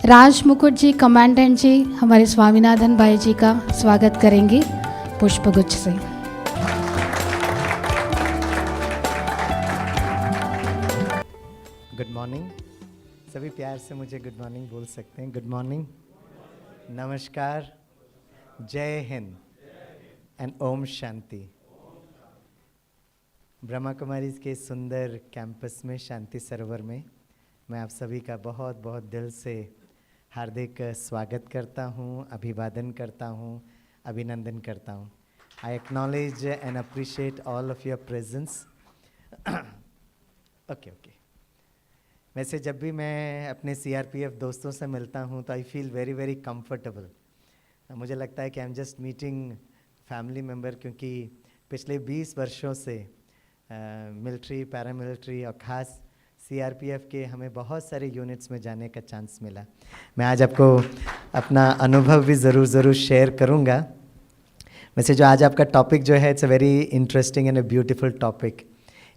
राज मुकुट जी कमांडेंट जी हमारे स्वामीनाथन भाई जी का स्वागत करेंगे पुष्पगुच्छ से। Good morning. सभी प्यार से मुझे गुड मॉर्निंग बोल सकते हैं। गुड मॉर्निंग, नमस्कार, जय हिंद एंड ओम शांति। ब्रह्मा कुमारी के सुंदर कैंपस में शांति सरोवर में मैं आप सभी का बहुत बहुत दिल से हार्दिक स्वागत करता हूँ, अभिवादन करता हूँ, अभिनंदन करता हूँ। I acknowledge and appreciate all of your presence. Okay. वैसे जब भी मैं अपने सीआरपीएफ दोस्तों से मिलता हूँ तो I feel very very comfortable. मुझे लगता है कि I am just meeting family member, क्योंकि पिछले 20 वर्षों से मिलिट्री, पैरामिलिट्री और ख़ास सीआरपीएफ के हमें बहुत सारे यूनिट्स में जाने का चांस मिला। मैं आज आपको अपना अनुभव भी ज़रूर शेयर करूँगा। वैसे जो आज आपका टॉपिक जो है, it's a very interesting and a beautiful topic.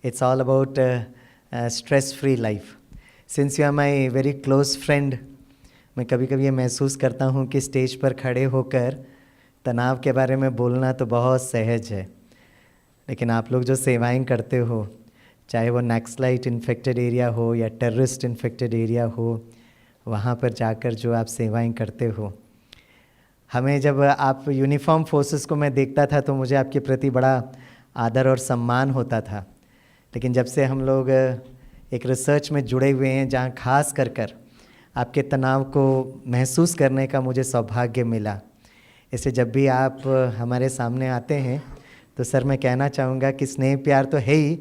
It's all about stress free life. Since you are my very close friend, मैं कभी कभी ये महसूस करता हूँ कि स्टेज पर खड़े होकर तनाव के बारे में बोलना तो बहुत सहज है, लेकिन आप लोग जो सेवाएं करते हो, चाहे वो नक्सलाइट इन्फेक्टेड एरिया हो या टेररिस्ट इन्फेक्टेड एरिया हो, वहाँ पर जाकर जो आप सेवाएं करते हो, हमें जब आप यूनिफॉर्म फोर्सेस को मैं देखता था तो मुझे आपके प्रति बड़ा आदर और सम्मान होता था। लेकिन जब से हम लोग एक रिसर्च में जुड़े हुए हैं जहाँ खास कर आपके तनाव को महसूस करने का मुझे सौभाग्य मिला, इससे जब भी आप हमारे सामने आते हैं तो सर मैं कहना चाहूँगा कि स्नेह प्यार तो है ही,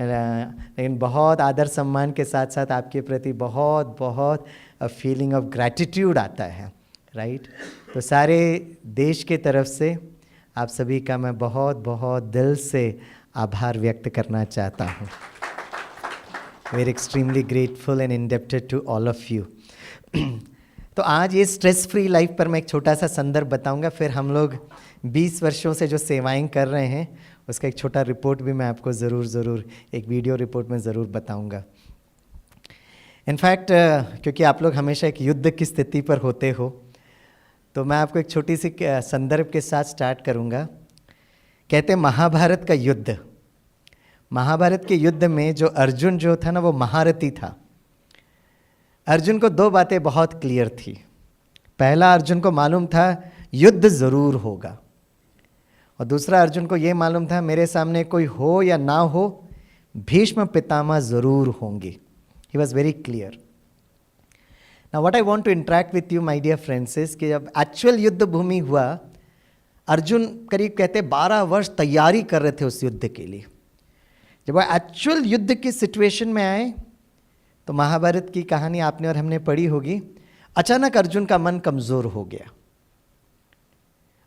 लेकिन बहुत आदर सम्मान के साथ साथ आपके प्रति बहुत बहुत फीलिंग ऑफ ग्रैटिट्यूड आता है, राइट। तो सारे देश के तरफ से आप सभी का मैं बहुत बहुत दिल से आभार व्यक्त करना चाहता हूँ। Very extremely grateful and indebted to all of you. तो आज ये स्ट्रेस फ्री लाइफ पर मैं एक छोटा सा संदर्भ बताऊंगा, फिर हम लोग 20 वर्षों से जो सेवाएं कर रहे हैं उसका एक छोटा रिपोर्ट भी मैं आपको ज़रूर एक वीडियो रिपोर्ट में ज़रूर बताऊंगा। इनफैक्ट क्योंकि आप लोग हमेशा एक युद्ध की स्थिति पर होते हो, तो मैं आपको एक छोटी सी संदर्भ के साथ स्टार्ट करूंगा। कहते हैं महाभारत का युद्ध, महाभारत के युद्ध में जो अर्जुन जो था ना, वो महारथी था। अर्जुन को 2 बातें बहुत क्लियर थी। पहला, अर्जुन को मालूम था युद्ध ज़रूर होगा, और दूसरा, अर्जुन को ये मालूम था मेरे सामने कोई हो या ना हो, भीष्म पितामह ज़रूर होंगे। He was very clear. Now what I want to interact with you my dear friends is कि जब एक्चुअल युद्ध भूमि हुआ, अर्जुन करीब कहते 12 वर्ष तैयारी कर रहे थे उस युद्ध के लिए। जब वो एक्चुअल युद्ध की सिचुएशन में आए तो महाभारत की कहानी आपने और हमने पढ़ी होगी, अचानक अर्जुन का मन कमज़ोर हो गया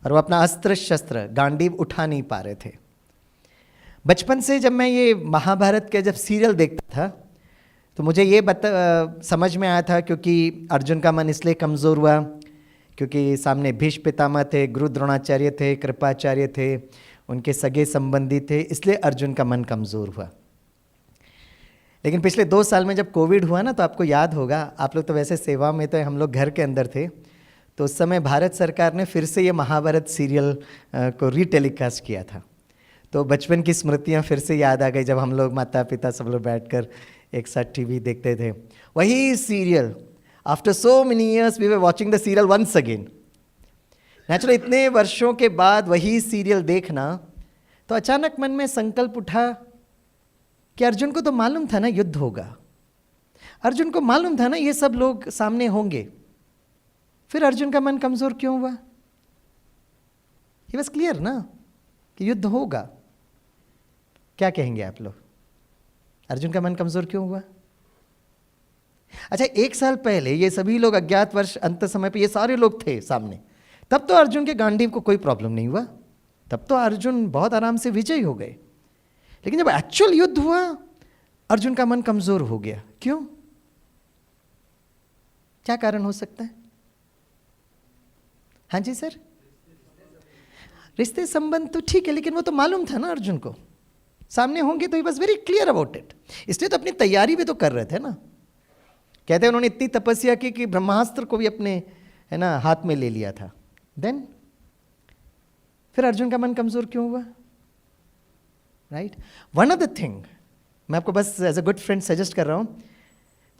और वो अपना अस्त्र शस्त्र गांडीव उठा नहीं पा रहे थे। बचपन से जब मैं ये महाभारत के जब सीरियल देखता था तो मुझे ये समझ में आया था, क्योंकि अर्जुन का मन इसलिए कमज़ोर हुआ क्योंकि सामने भीष्म पितामह थे, गुरु द्रोणाचार्य थे, कृपाचार्य थे, उनके सगे संबंधी थे, इसलिए अर्जुन का मन कमज़ोर हुआ। लेकिन पिछले 2 साल में जब कोविड हुआ ना, तो आपको याद होगा, आप लोग तो वैसे सेवा में तो हम लोग घर के अंदर थे, तो उस समय भारत सरकार ने फिर से ये महाभारत सीरियल को रीटेलीकास्ट किया था। तो बचपन की स्मृतियाँ फिर से याद आ गई, जब हम लोग माता पिता सब लोग बैठकर एक साथ टीवी देखते थे, वही serial. After so many years we were watching the serial once again. Naturally इतने वर्षों के बाद वही सीरियल देखना, तो अचानक मन में संकल्प उठा कि अर्जुन को तो मालूम था ना युद्ध होगा, अर्जुन को मालूम था ना ये सब लोग सामने होंगे, फिर अर्जुन का मन कमजोर क्यों हुआ? ही वाज क्लियर ना कि युद्ध होगा। क्या कहेंगे आप लोग, अर्जुन का मन कमजोर क्यों हुआ? अच्छा, 1 साल पहले ये सभी लोग अज्ञात वर्ष अंत समय पे ये सारे लोग थे सामने, तब तो अर्जुन के गांडीव को कोई प्रॉब्लम नहीं हुआ, तब तो अर्जुन बहुत आराम से विजयी हो गए। लेकिन जब एक्चुअल युद्ध हुआ, अर्जुन का मन कमजोर हो गया। क्यों? क्या कारण हो सकता है? हाँ जी सर, रिश्ते संबंध तो ठीक है, लेकिन वो तो मालूम था ना अर्जुन को सामने होंगे, तो he was very clear about it. इसलिए तो अपनी तैयारी भी तो कर रहे थे ना। कहते हैं उन्होंने इतनी तपस्या की कि ब्रह्मास्त्र को भी अपने है ना हाथ में ले लिया था। देन फिर अर्जुन का मन कमजोर क्यों हुआ? Right, one of the thing मैं आपको बस as a good friend suggest कर रहा हूँ,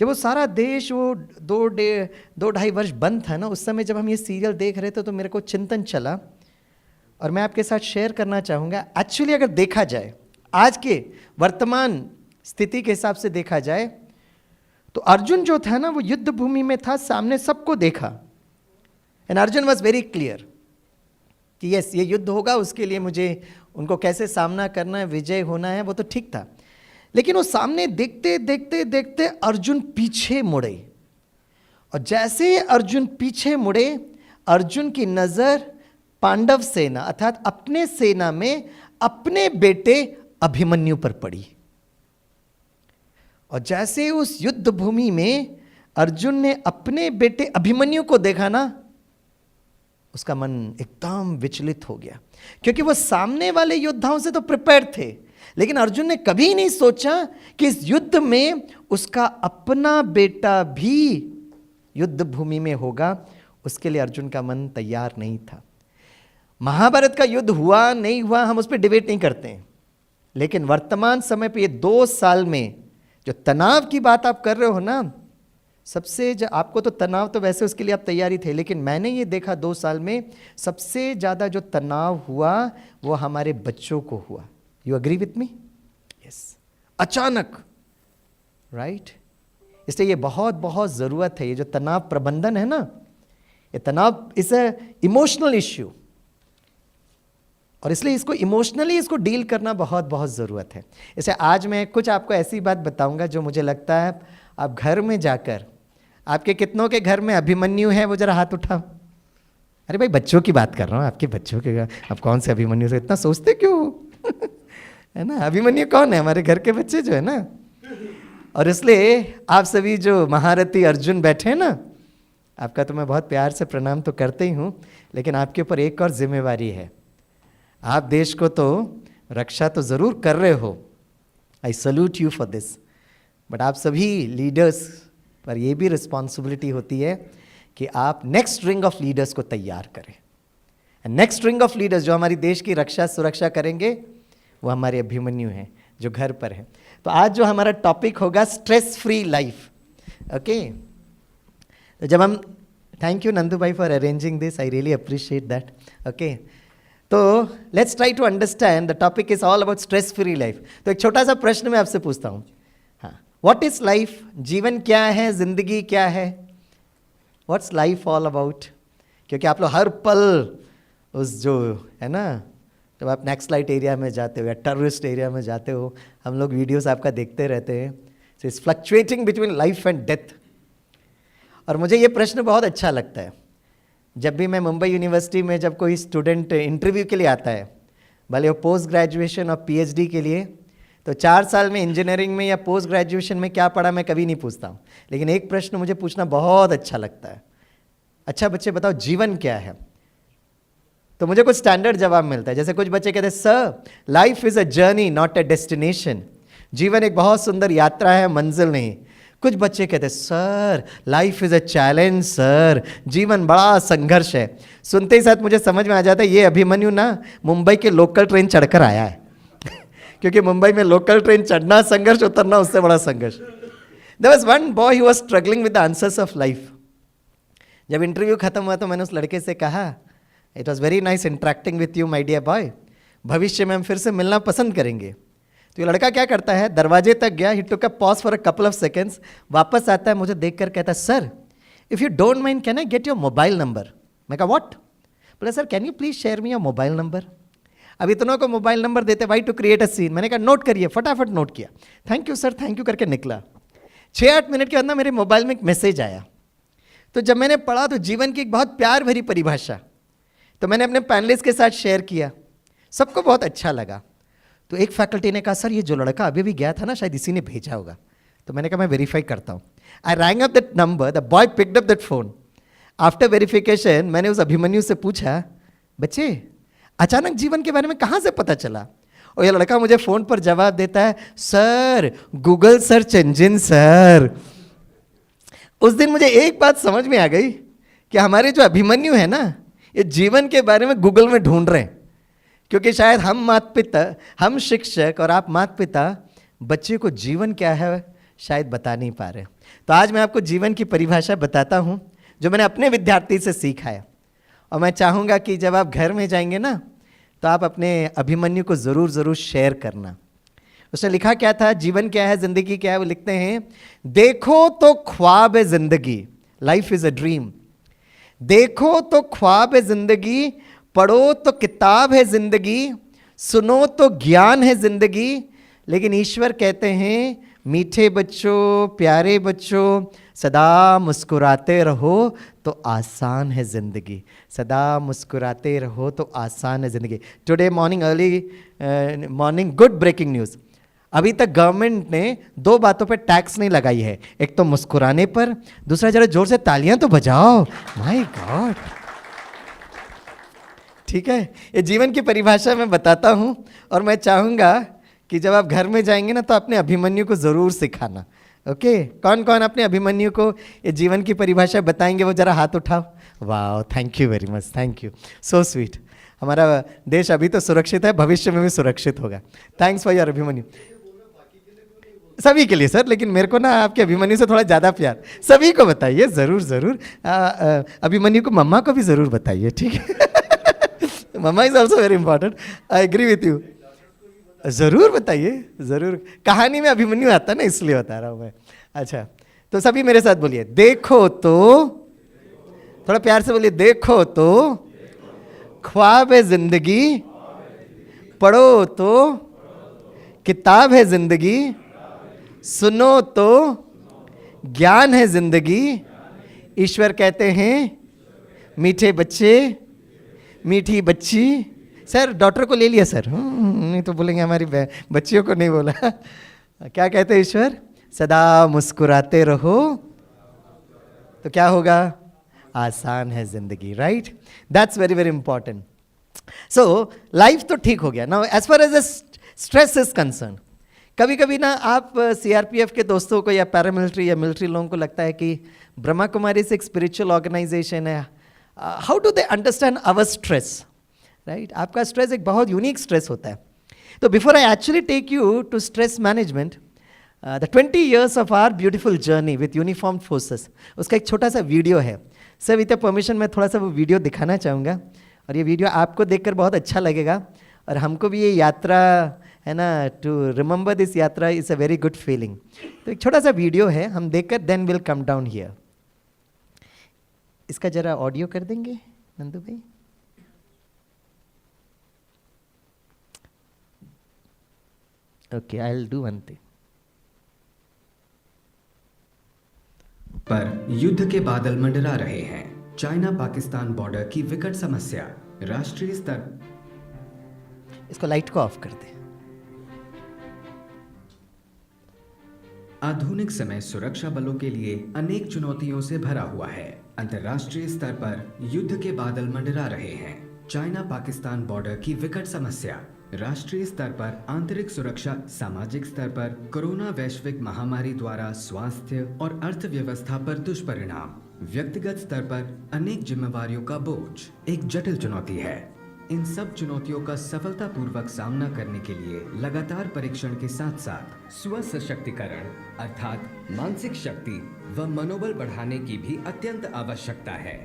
जब वो सारा देश वो 2-2.5 वर्ष बंद था ना, उस समय जब हम ये सीरियल देख रहे थे तो मेरे को चिंतन चला और मैं आपके साथ शेयर करना चाहूँगा। एक्चुअली अगर देखा जाए, आज के वर्तमान स्थिति के हिसाब से देखा जाए तो अर्जुन जो था ना वो युद्ध भूमि में था, सामने सबको देखा, and Arjun was very clear कि यस ये युद्ध होगा, उसके लिए मुझे उनको कैसे सामना करना है, विजय होना है, वो तो ठीक था। लेकिन वो सामने देखते देखते देखते अर्जुन पीछे मुड़े, और जैसे अर्जुन पीछे मुड़े, अर्जुन की नजर पांडव सेना अर्थात अपने सेना में अपने बेटे अभिमन्यु पर पड़ी। और जैसे उस युद्ध भूमि में अर्जुन ने अपने बेटे अभिमन्यु को देखा ना, उसका मन एकदम विचलित हो गया, क्योंकि वो सामने वाले योद्धाओं से तो प्रिपेयर थे, लेकिन अर्जुन ने कभी नहीं सोचा कि इस युद्ध में उसका अपना बेटा भी युद्ध भूमि में होगा। उसके लिए अर्जुन का मन तैयार नहीं था। महाभारत का युद्ध हुआ नहीं हुआ हम उस पर डिबेट नहीं करते हैं, लेकिन वर्तमान समय पे ये 2 साल में जो तनाव की बात आप कर रहे हो ना, सबसे आपको तो तनाव तो वैसे उसके लिए आप तैयारी थे, लेकिन मैंने ये देखा 2 साल में सबसे ज़्यादा जो तनाव हुआ वो हमारे बच्चों को हुआ। You agree with me? Yes, अचानक, राइट। इसलिए ये बहुत बहुत ज़रूरत है, ये जो तनाव प्रबंधन है ना, ये तनाव इज अ इमोशनल इश्यू, और इसलिए इसको इमोशनली इसको डील करना बहुत बहुत ज़रूरत है। इसलिए आज मैं कुछ आपको ऐसी बात बताऊंगा जो मुझे लगता है आप घर में जाकर, आपके कितनों के घर में अभिमन्यु है, वो जरा हाथ उठाओ। अरे भाई बच्चों की बात कर रहा हूँ, आपके बच्चों के, आप कौन से अभिमन्यु से इतना सोचते क्यों हो? है ना, अभिमन्यु कौन है? हमारे घर के बच्चे जो है ना। और इसलिए आप सभी जो महारथी अर्जुन बैठे हैं ना, आपका तो मैं बहुत प्यार से प्रणाम तो करते ही हूँ, लेकिन आपके ऊपर एक और जिम्मेवारी है। आप देश को तो रक्षा तो ज़रूर कर रहे हो, I salute you for this, but आप सभी लीडर्स पर यह भी रिस्पॉन्सिबिलिटी होती है कि आप नेक्स्ट रिंग ऑफ लीडर्स को तैयार करें। नेक्स्ट रिंग ऑफ लीडर्स जो हमारी देश की रक्षा सुरक्षा करेंगे वो हमारे अभिमन्यु हैं जो घर पर हैं। तो आज जो हमारा टॉपिक होगा स्ट्रेस फ्री लाइफ। ओके, तो जब हम, थैंक यू नंदू भाई for arranging this, I really appreciate that. Okay, तो let's try to understand, the topic is all about stress free life. तो एक छोटा सा प्रश्न मैं आपसे पूछता हूँ, हाँ, व्हाट इज लाइफ? जीवन क्या है, जिंदगी क्या है? What's life all about? क्योंकि आप लोग हर पल उस जो है ना, जब आप नक्सलाइट एरिया में जाते हो या टेररिस्ट एरिया में जाते हो, हम लोग वीडियोस आपका देखते रहते हैं। So it's fluctuating between life and death. और मुझे ये प्रश्न बहुत अच्छा लगता है, जब भी मैं मुंबई यूनिवर्सिटी में जब कोई स्टूडेंट इंटरव्यू के लिए आता है, भले वो पोस्ट ग्रेजुएशन और पीएचडी के लिए, तो 4 साल में इंजीनियरिंग में या पोस्ट ग्रेजुएशन में क्या पढ़ा मैं कभी नहीं पूछता हूँ, लेकिन एक प्रश्न मुझे पूछना बहुत अच्छा लगता है, अच्छा बच्चे बताओ जीवन क्या है? तो मुझे कुछ स्टैंडर्ड जवाब मिलता है। जैसे कुछ बच्चे कहते हैं, sir life is a journey not a destination, जीवन एक बहुत सुंदर यात्रा है, मंजिल नहीं। कुछ बच्चे कहते हैं, sir life is a challenge, sir जीवन बड़ा संघर्ष है। सुनते ही साथ मुझे समझ में आ जाता है ये अभिमन्यु ना मुंबई के लोकल ट्रेन चढ़कर आया है क्योंकि मुंबई में लोकल ट्रेन चढ़ना संघर्ष, उतरना उससे बड़ा संघर्ष। There was one boy who was struggling with the answers of life. जब इंटरव्यू खत्म हुआ तो मैंने उस लड़के से कहा, it was very nice interacting with you my dear boy, भविष्य में हम फिर से मिलना पसंद करेंगे। तो ये लड़का क्या करता है, दरवाजे तक गया, he took a pause for a couple of seconds, वापस आता है, मुझे देख कर कहता है, sir if you don't mind can I get your mobile number? मैं कहा व्हाट? बोले sir can you please share me your mobile number? अब इतनों को मोबाइल नंबर देते why to create a scene. मैंने कहा नोट करिए, फटाफट नोट किया, thank you sir, thank you करके निकला। 6-8 मिनट के अंदर मेरे मोबाइल में एक मैसेज आया। तो जब मैंने पढ़ा तो जीवन की एक बहुत प्यार भरी परिभाषा, तो मैंने अपने पैनलिस्ट के साथ शेयर किया, सबको बहुत अच्छा लगा। तो एक फैकल्टी ने कहा, सर ये जो लड़का अभी भी गया था ना, शायद इसी ने भेजा होगा। तो मैंने कहा मैं वेरीफाई करता हूँ। I rang up that number, the boy picked up that phone. After verification मैंने उस अभिमन्यु से पूछा, बच्चे अचानक जीवन के बारे में कहाँ से पता चला? और ये लड़का मुझे फ़ोन पर जवाब देता है, sir Google search engine sir. उस दिन मुझे एक बात समझ में आ गई कि हमारे जो अभिमन्यु है ना, ये जीवन के बारे में गूगल में ढूंढ रहे हैं, क्योंकि शायद हम माता पिता, हम शिक्षक और आप माता पिता बच्चे को जीवन क्या है शायद बता नहीं पा रहे। तो आज मैं आपको जीवन की परिभाषा बताता हूँ जो मैंने अपने विद्यार्थी से सीखा है, और मैं चाहूँगा कि जब आप घर में जाएंगे ना तो आप अपने अभिमन्यु को ज़रूर शेयर करना। उसने लिखा क्या था, जीवन क्या है, ज़िंदगी क्या है, वो लिखते हैं, देखो तो ख्वाब है ज़िंदगी, लाइफ इज़ अ ड्रीम। देखो तो ख्वाब है ज़िंदगी, पढ़ो तो किताब है ज़िंदगी, सुनो तो ज्ञान है ज़िंदगी, लेकिन ईश्वर कहते हैं मीठे बच्चों, प्यारे बच्चों, सदा मुस्कुराते रहो तो आसान है ज़िंदगी, सदा मुस्कुराते रहो तो आसान है ज़िंदगी। Today morning, early morning, good breaking news. अभी तक गवर्नमेंट ने 2 बातों पे टैक्स नहीं लगाई है, एक तो मुस्कुराने पर, दूसरा जरा जोर से तालियां तो बजाओ, माय गॉड। ठीक है, ये जीवन की परिभाषा मैं बताता हूँ, और मैं चाहूँगा कि जब आप घर में जाएंगे ना तो अपने अभिमन्यु को ज़रूर सिखाना। ओके, कौन कौन अपने अभिमन्यु को ये जीवन की परिभाषा बताएंगे, वो ज़रा हाथ उठाओ। वाह, thank you very much, thank you, so sweet. हमारा देश अभी तो सुरक्षित है, भविष्य में भी सुरक्षित होगा। Thanks for your Abhimanyu. सभी के लिए सर, लेकिन मेरे को ना आपके अभिमन्यु से थोड़ा ज़्यादा प्यार। सभी को बताइए ज़रूर। अभिमन्यु को मम्मा को भी ज़रूर बताइए, ठीक है। Mamma is also very important, I agree with you. ज़रूर बताइए, ज़रूर। कहानी में अभिमन्यु आता ना, इसलिए बता रहा हूँ मैं। अच्छा, तो सभी मेरे साथ बोलिए, देखो तो, थोड़ा प्यार से बोलिए, देखो तो ख्वाब है ज़िंदगी, पढ़ो तो किताब है ज़िंदगी, सुनो तो ज्ञान है ज़िंदगी, ईश्वर कहते हैं मीठे बच्चे, मीठी बच्ची। सर डॉक्टर को ले लिया सर, नहीं तो बोलेंगे हमारी बच्चियों को नहीं बोला। क्या कहते हैं ईश्वर, सदा मुस्कुराते रहो तो क्या होगा, आसान है ज़िंदगी, right. That's very very important. So life तो ठीक हो गया ना। As far as stress is concern, कभी कभी ना आप सीआरपीएफ के दोस्तों को या पैरामिलिट्री या मिलिट्री लोगों को लगता है कि ब्रह्मा कुमारी से एक स्पिरिचुअल ऑर्गेनाइजेशन है, how do they understand our stress, right. आपका स्ट्रेस एक बहुत यूनिक स्ट्रेस होता है। तो before I actually take you to stress management, the 20 years of our beautiful journey with uniform forces, उसका एक छोटा सा वीडियो है। सर विद परमिशन मैं थोड़ा सा वो वीडियो दिखाना चाहूँगा, और ये वीडियो आपको देखकर बहुत अच्छा लगेगा, और हमको भी ये यात्रा है ना, टू रिमेंबर दिस यात्रा is a very good feeling. तो एक छोटा सा वीडियो है, हम देखकर then will come down here. इसका जरा ऑडियो कर देंगे नंदू भाई। Okay, I will do one thing. पर युद्ध के बादल मंडरा रहे हैं। चाइना पाकिस्तान बॉर्डर की विकट समस्या राष्ट्रीय स्तर। इसको लाइट को ऑफ कर दे। आधुनिक समय सुरक्षा बलों के लिए अनेक चुनौतियों से भरा हुआ है। अंतर्राष्ट्रीय स्तर पर युद्ध के बादल मंडरा रहे हैं। चाइना पाकिस्तान बॉर्डर की विकट समस्या, राष्ट्रीय स्तर पर आंतरिक सुरक्षा, सामाजिक स्तर पर कोरोना वैश्विक महामारी द्वारा स्वास्थ्य और अर्थव्यवस्था पर दुष्परिणाम, व्यक्तिगत स्तर पर अनेक जिम्मेवारियों का बोझ एक जटिल चुनौती है। इन सब चुनौतियों का सफलतापूर्वक सामना करने के लिए लगातार परीक्षण के साथ साथ स्व सशक्तिकरण अर्थात मानसिक शक्ति व मनोबल बढ़ाने की भी अत्यंत आवश्यकता है।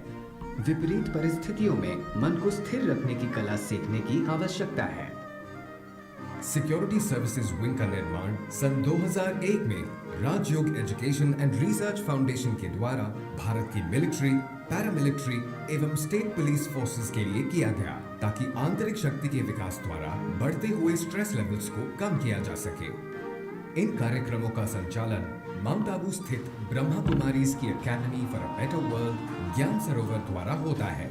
विपरीत परिस्थितियों में मन को स्थिर रखने की कला सीखने की आवश्यकता है। सिक्योरिटी सर्विसेज विंग का निर्माण सन 2001 में राजयोग एजुकेशन एंड रिसर्च फाउंडेशन के द्वारा भारत की मिलिट्री, पैरामिलिट्री एवं स्टेट पुलिस फोर्सेस के लिए किया गया, ताकि आंतरिक शक्ति के विकास द्वारा बढ़ते हुए स्ट्रेस लेवल्स को कम किया जा सके। इन कार्यक्रमों का संचालन माउंट आबू स्थित ब्रह्मा कुमारीज की academy for a better world ज्ञान सरोवर द्वारा होता है।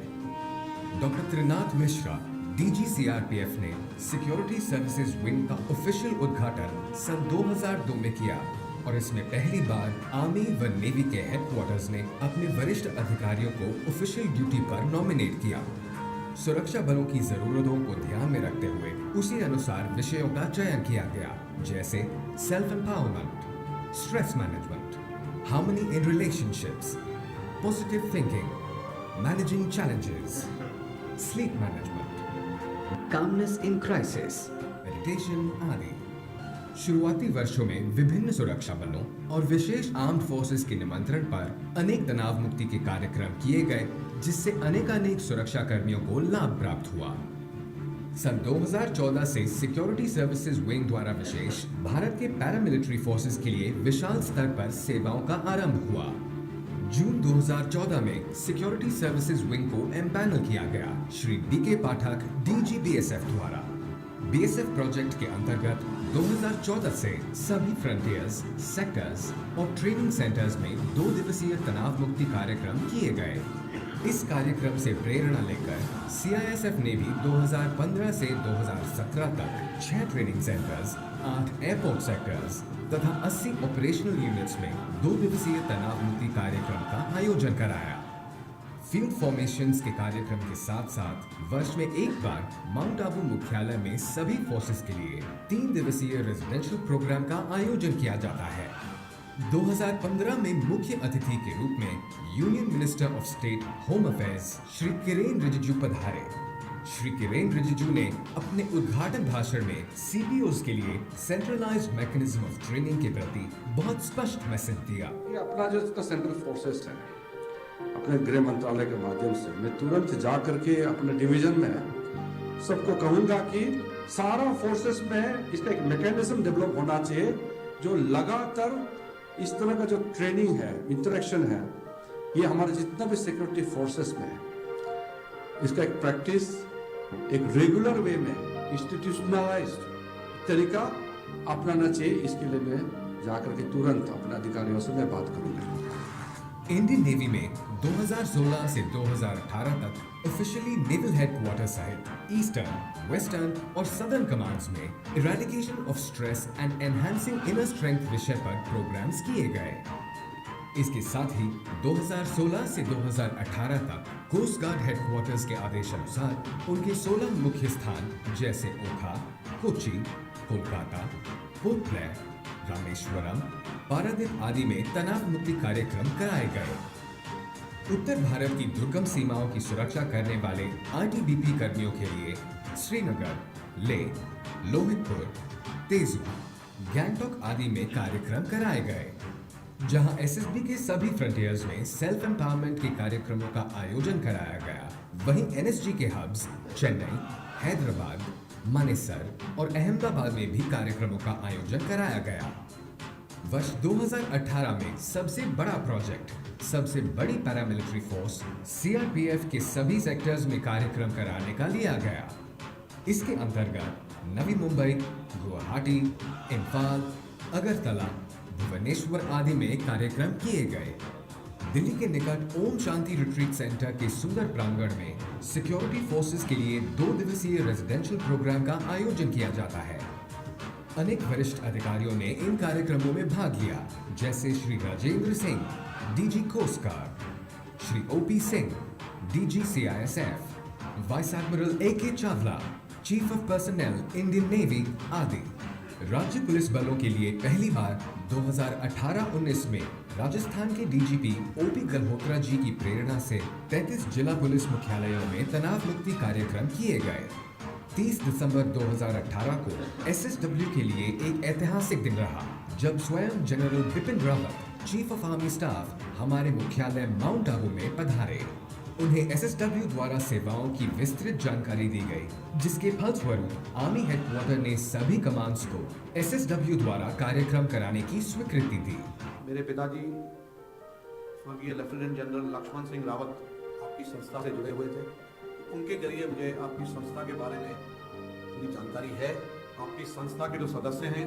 Doctor Trinath Mishra DG CRPF ने सिक्योरिटी सर्विसेज विंग का ऑफिशियल उद्घाटन सन 2002 में किया और इसमें पहली बार आर्मी व नेवी के हेडक्वार्टर्स ने अपने वरिष्ठ अधिकारियों को ऑफिशियल ड्यूटी पर नॉमिनेट किया। सुरक्षा बलों की जरूरतों को ध्यान में रखते हुए उसी अनुसार विषयों का चयन किया गया, जैसे self empowerment, stress management, harmony in relationships, positive thinking, managing challenges, sleep management, calmness in crisis, meditation आदि। शुरुआती वर्षों में विभिन्न सुरक्षा बलों और विशेष आर्म्ड फोर्सेस के निमंत्रण पर अनेक तनाव मुक्ति के कार्यक्रम किए गए, जिससे अनेकानेक सुरक्षा कर्मियों को लाभ प्राप्त हुआ। सन 2014 से सिक्योरिटी सर्विसेज विंग द्वारा विशेष भारत के पैरामिलिट्री फोर्सेस के लिए विशाल स्तर पर सेवाओं का आरंभ हुआ। जून 2014 में सिक्योरिटी सर्विसेज विंग को एम्पैनल किया गया श्री डीके पाठक डीजी बीएसएफ द्वारा। बीएसएफ प्रोजेक्ट के अंतर्गत 2014 से सभी फ्रंटियर्स, सेक्टर्स और ट्रेनिंग सेंटर्स में 2 दिवसीय तनाव मुक्ति कार्यक्रम किए गए। इस कार्यक्रम से प्रेरणा लेकर सीआईएसएफ ने भी 2015 से 2017 तक 6 ट्रेनिंग सेंटर्स, 8 एयरपोर्ट सेक्टर्स तथा 80 ऑपरेशनल यूनिट्स में 2 दिवसीय तनाव मुक्ति कार्यक्रम का आयोजन कराया। फील्ड फॉर्मेशंस के कार्यक्रम के साथ साथ वर्ष में एक बार माउंट आबू मुख्यालय में सभी फोर्सेस के लिए 3 दिवसीय रेजिडेंशियल प्रोग्राम का आयोजन किया जाता है। 2015 में मुख्य अतिथि के रूप में union minister of state home affairs Shri Kiren Rijiju पधारे। श्री किरेन रिजिजू ने अपने उद्घाटन भाषण में सीपीओज के लिए सेंट्रलाइज्ड मैकेनिज्म ऑफ ट्रेनिंग के प्रति बहुत स्पष्ट मैसेज दिया। ये अपना जो सेंट्रल फोर्सेस है, अपने गृह मंत्रालय के माध्यम से मैं तुरंत जा करके अपने डिवीजन में सबको कहूंगा कि सारा फोर्सेस में इसका एक मैकेनिज्म डेवलप होना चाहिए जो लगातार इस तरह का जो ट्रेनिंग है, इंटरेक्शन है, ये हमारे जितना भी सिक्योरिटी फोर्सेस में है, इसका एक प्रैक्टिस एक रेगुलर वे में इंस्टीट्यूशनलाइज्ड तरीका अपनाना चाहिए। इसके लिए मैं जाकर के तुरंत अपने अधिकारियों से मैं बात करूंगा। इंडियन नेवी में 2016 से 2018 तक ऑफिशियली नेवल हेडक्वार्टर सहित ईस्टर्न, वेस्टर्न और सदर्न कमांड्स में eradication of stress and enhancing inner strength विषय पर प्रोग्राम्स किए गए। इसके साथ ही 2016 से 2018 तक कोस्ट गार्ड हेडक्वार्टर्स के आदेश अनुसार उनके 16 मुख्य स्थान जैसे ओखा, कोच्चि, कोलकाता, पोर्ट ब्लेयर, रामेश्वरम, पारादीप आदि में तनाव मुक्ति कार्यक्रम कराए गए। उत्तर भारत की दुर्गम सीमाओं की सुरक्षा करने वाले आईटीबीपी कर्मियों के लिए श्रीनगर, लेह, लोहितपुर, तेजू, गैंगटॉक आदि में कार्यक्रम कराए गए, जहां एसएसबी के सभी फ्रंटियर्स में सेल्फ एम्पावरमेंट के कार्यक्रमों का आयोजन कराया गया। वहीं एनएसजी के हब्स चेन्नई, हैदराबाद, मानेसर और अहमदाबाद में भी कार्यक्रमों का आयोजन कराया गया। वर्ष 2018 में सबसे बड़ा प्रोजेक्ट, सबसे बड़ी पैरामिलिट्री फोर्स सीआरपीएफ के सभी सेक्टर्स में कार्यक्रम कराने का लिया गया। इसके अंतर्गत नवी मुंबई, गुवाहाटी, इम्फाल, अगरतला, भुवनेश्वर आदि में कार्यक्रम किए गए। दिल्ली के निकट ओम शांति रिट्रीट सेंटर के सुंदर प्रांगण में सिक्योरिटी फोर्सेस के लिए 2 दिवसीय रेजिडेंशियल प्रोग्राम का आयोजन किया जाता है। अनेक वरिष्ठ अधिकारियों ने इन कार्यक्रमों में भाग लिया, जैसे Shri Rajendra Singh, DG coast guard, Shri OP Singh, DG CISF, vice admiral AK Chawla, chief of personal Indian navy आदि। राज्य पुलिस बलों के लिए पहली बार 2018-19 में राजस्थान के डीजीपी ओपी गल्होत्रा जी की प्रेरणा से 33 जिला पुलिस मुख्यालयों में तनाव मुक्ति कार्यक्रम किए गए। 30 दिसंबर 2018 को एसएसडब्ल्यू के लिए एक ऐतिहासिक दिन रहा, जब स्वयं general Bipin Rawat, chief of army staff, हमारे मुख्यालय माउंट आबू में पधारे। उन्हें एसएसडब्ल्यू द्वारा सेवाओं की विस्तृत जानकारी दी गई, जिसके फलस्वरूप आर्मी हेडक्वार्टर ने सभी कमांड्स को एसएसडब्ल्यू द्वारा कार्यक्रम कराने की स्वीकृति दी। मेरे पिताजी स्वर्गीय लेफ्टिनेंट जनरल लक्ष्मण सिंह रावत आपकी संस्था से जुड़े हुए थे। उनके जरिए मुझे आपकी संस्था के बारे में पूरी जानकारी है। आपकी संस्था के जो सदस्य हैं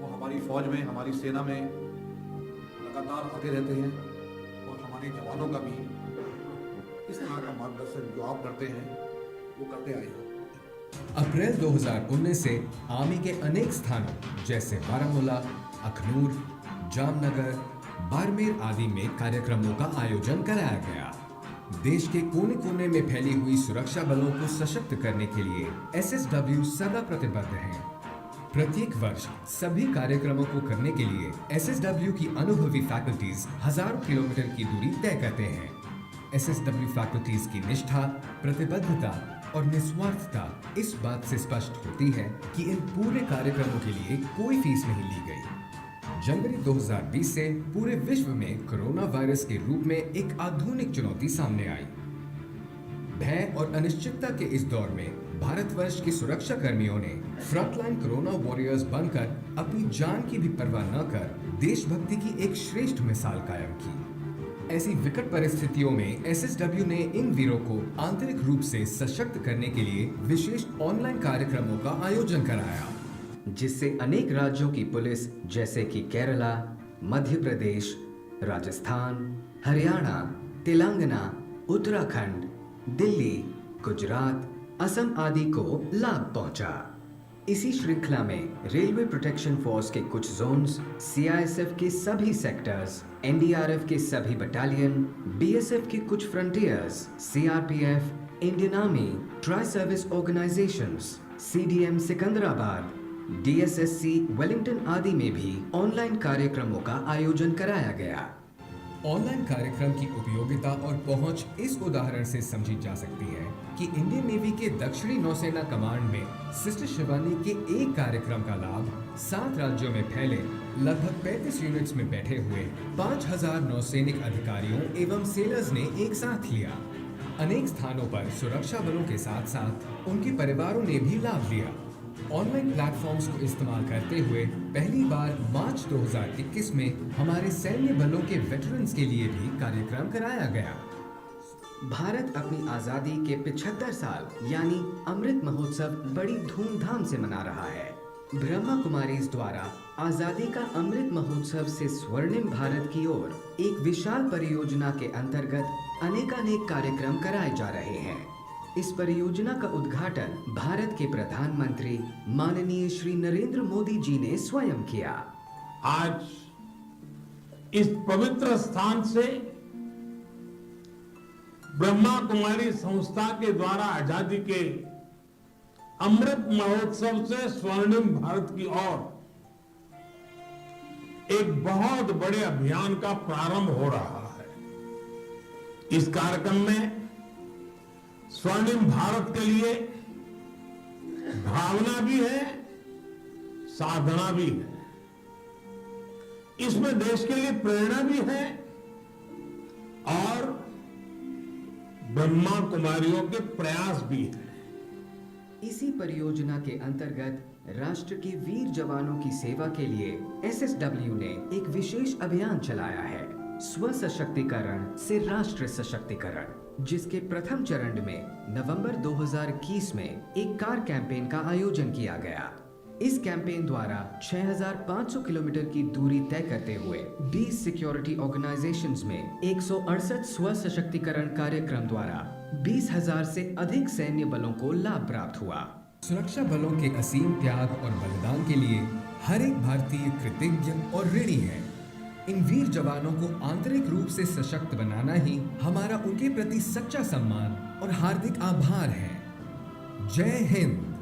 वो हमारी फौज में, हमारी सेना में लगातार आते रहते हैं और हमारे जवानों का भी इस तरह का मार्गदर्शन जो आप करते हैं वो करते आए हैं। अप्रैल 2019 से आर्मी के अनेक स्थानों जैसे बारामूला, अखनूर, जामनगर, बाड़मेर आदि में कार्यक्रमों का आयोजन कराया गया। देश के कोने कोने में फैली हुई सुरक्षा बलों को सशक्त करने के लिए एसएसडब्ल्यू सदा प्रतिबद्ध है। प्रत्येक वर्ष सभी कार्यक्रमों को करने के लिए SSW की अनुभवी फैकल्टीज हजारों किलोमीटर की दूरी तय करते हैं। SSW फैकल्टीज की निष्ठा, प्रतिबद्धता और निस्वार्थता इस बात से स्पष्ट होती है कि इन पूरे कार्यक्रमों के लिए कोई फीस नहीं ली गई। जनवरी 2020 से पूरे विश्व में कोरोना वायरस के रूप में एक आधुनिक चुनौती सामने आई। भय और अनिश्चितता के इस दौर में भारतवर्ष के सुरक्षा कर्मियों ने फ्रंटलाइन कोरोना वॉरियर्स बनकर अपनी जान की भी परवाह न कर देशभक्ति की एक श्रेष्ठ मिसाल कायम की। ऐसी विकट परिस्थितियों में SSW ने इन वीरों को आंतरिक रूप से सशक्त करने के लिए विशेष ऑनलाइन कार्यक्रमों का आयोजन कराया, जिससे अनेक राज्यों की पुलिस जैसे कि केरला, मध्य प्रदेश, राजस्थान, हरियाणा, तेलंगाना, उत्तराखंड, दिल्ली, गुजरात, असम आदि को लाभ पहुंचा। इसी श्रृंखला में रेलवे प्रोटेक्शन फोर्स के कुछ जोन्स, CISF के सभी सेक्टर्स, NDRF के सभी बटालियन, BSF के कुछ frontiers, CRPF, Indian army, tri service organisations, CDM Secunderabad, DSSC Wellington आदि में भी ऑनलाइन कार्यक्रमों का आयोजन कराया गया। ऑनलाइन कार्यक्रम की उपयोगिता और पहुंच इस उदाहरण से समझी जा सकती है कि इंडियन नेवी के दक्षिणी नौसेना कमांड में सिस्टर शिवानी के एक कार्यक्रम का लाभ 7 राज्यों में फैले लगभग 35 यूनिट्स में बैठे हुए 5000 नौसैनिक अधिकारियों एवं सेलर्स ने एक साथ लिया। अनेक स्थानों पर सुरक्षा बलों के साथ साथ उनके परिवारों ने भी लाभ लिया। ऑनलाइन प्लेटफॉर्म्स को इस्तेमाल करते हुए पहली बार मार्च 2021 में हमारे सैन्य बलों के वेटरन्स के लिए भी कार्यक्रम कराया गया। भारत अपनी आजादी के 75 साल यानी अमृत महोत्सव बड़ी धूमधाम से मना रहा है। ब्रह्मा कुमारीज द्वारा आजादी का अमृत महोत्सव से स्वर्णिम भारत की ओर एक विशाल परियोजना के अंतर्गत अनेकानेक कार्यक्रम कराए जा रहे हैं। इस परियोजना का उद्घाटन भारत के प्रधानमंत्री माननीय श्री नरेंद्र मोदी जी ने स्वयं किया। आज इस पवित्र स्थान से ब्रह्मा कुमारी संस्था के द्वारा आजादी के अमृत महोत्सव से स्वर्णिम भारत की ओर एक बहुत बड़े अभियान का प्रारंभ हो रहा है। इस कार्यक्रम में स्वर्णिम भारत के लिए भावना भी है, साधना भी है। इसमें देश के लिए प्रेरणा भी है और ब्रह्मा कुमारियों के प्रयास भी है। इसी परियोजना के अंतर्गत राष्ट्र के वीर जवानों की सेवा के लिए SSW ने एक विशेष अभियान चलाया है, स्व सशक्तिकरण से राष्ट्र सशक्तिकरण, जिसके प्रथम चरण में नवंबर 2021 में एक कार कैंपेन का आयोजन किया गया। इस कैंपेन द्वारा 6500 किलोमीटर की दूरी तय करते हुए 20 सिक्योरिटी ऑर्गेनाइजेशंस में 168 स्व सशक्तिकरण कार्यक्रम द्वारा 20,000 से अधिक सैन्य बलों को लाभ प्राप्त हुआ। सुरक्षा बलों के असीम त्याग और बलिदान के लिए हर एक भारतीय कृतज्ञ और ऋणी है। इन वीर जवानों को आंतरिक रूप से सशक्त बनाना ही हमारा उनके प्रति सच्चा सम्मान और हार्दिक आभार है। जय Hind.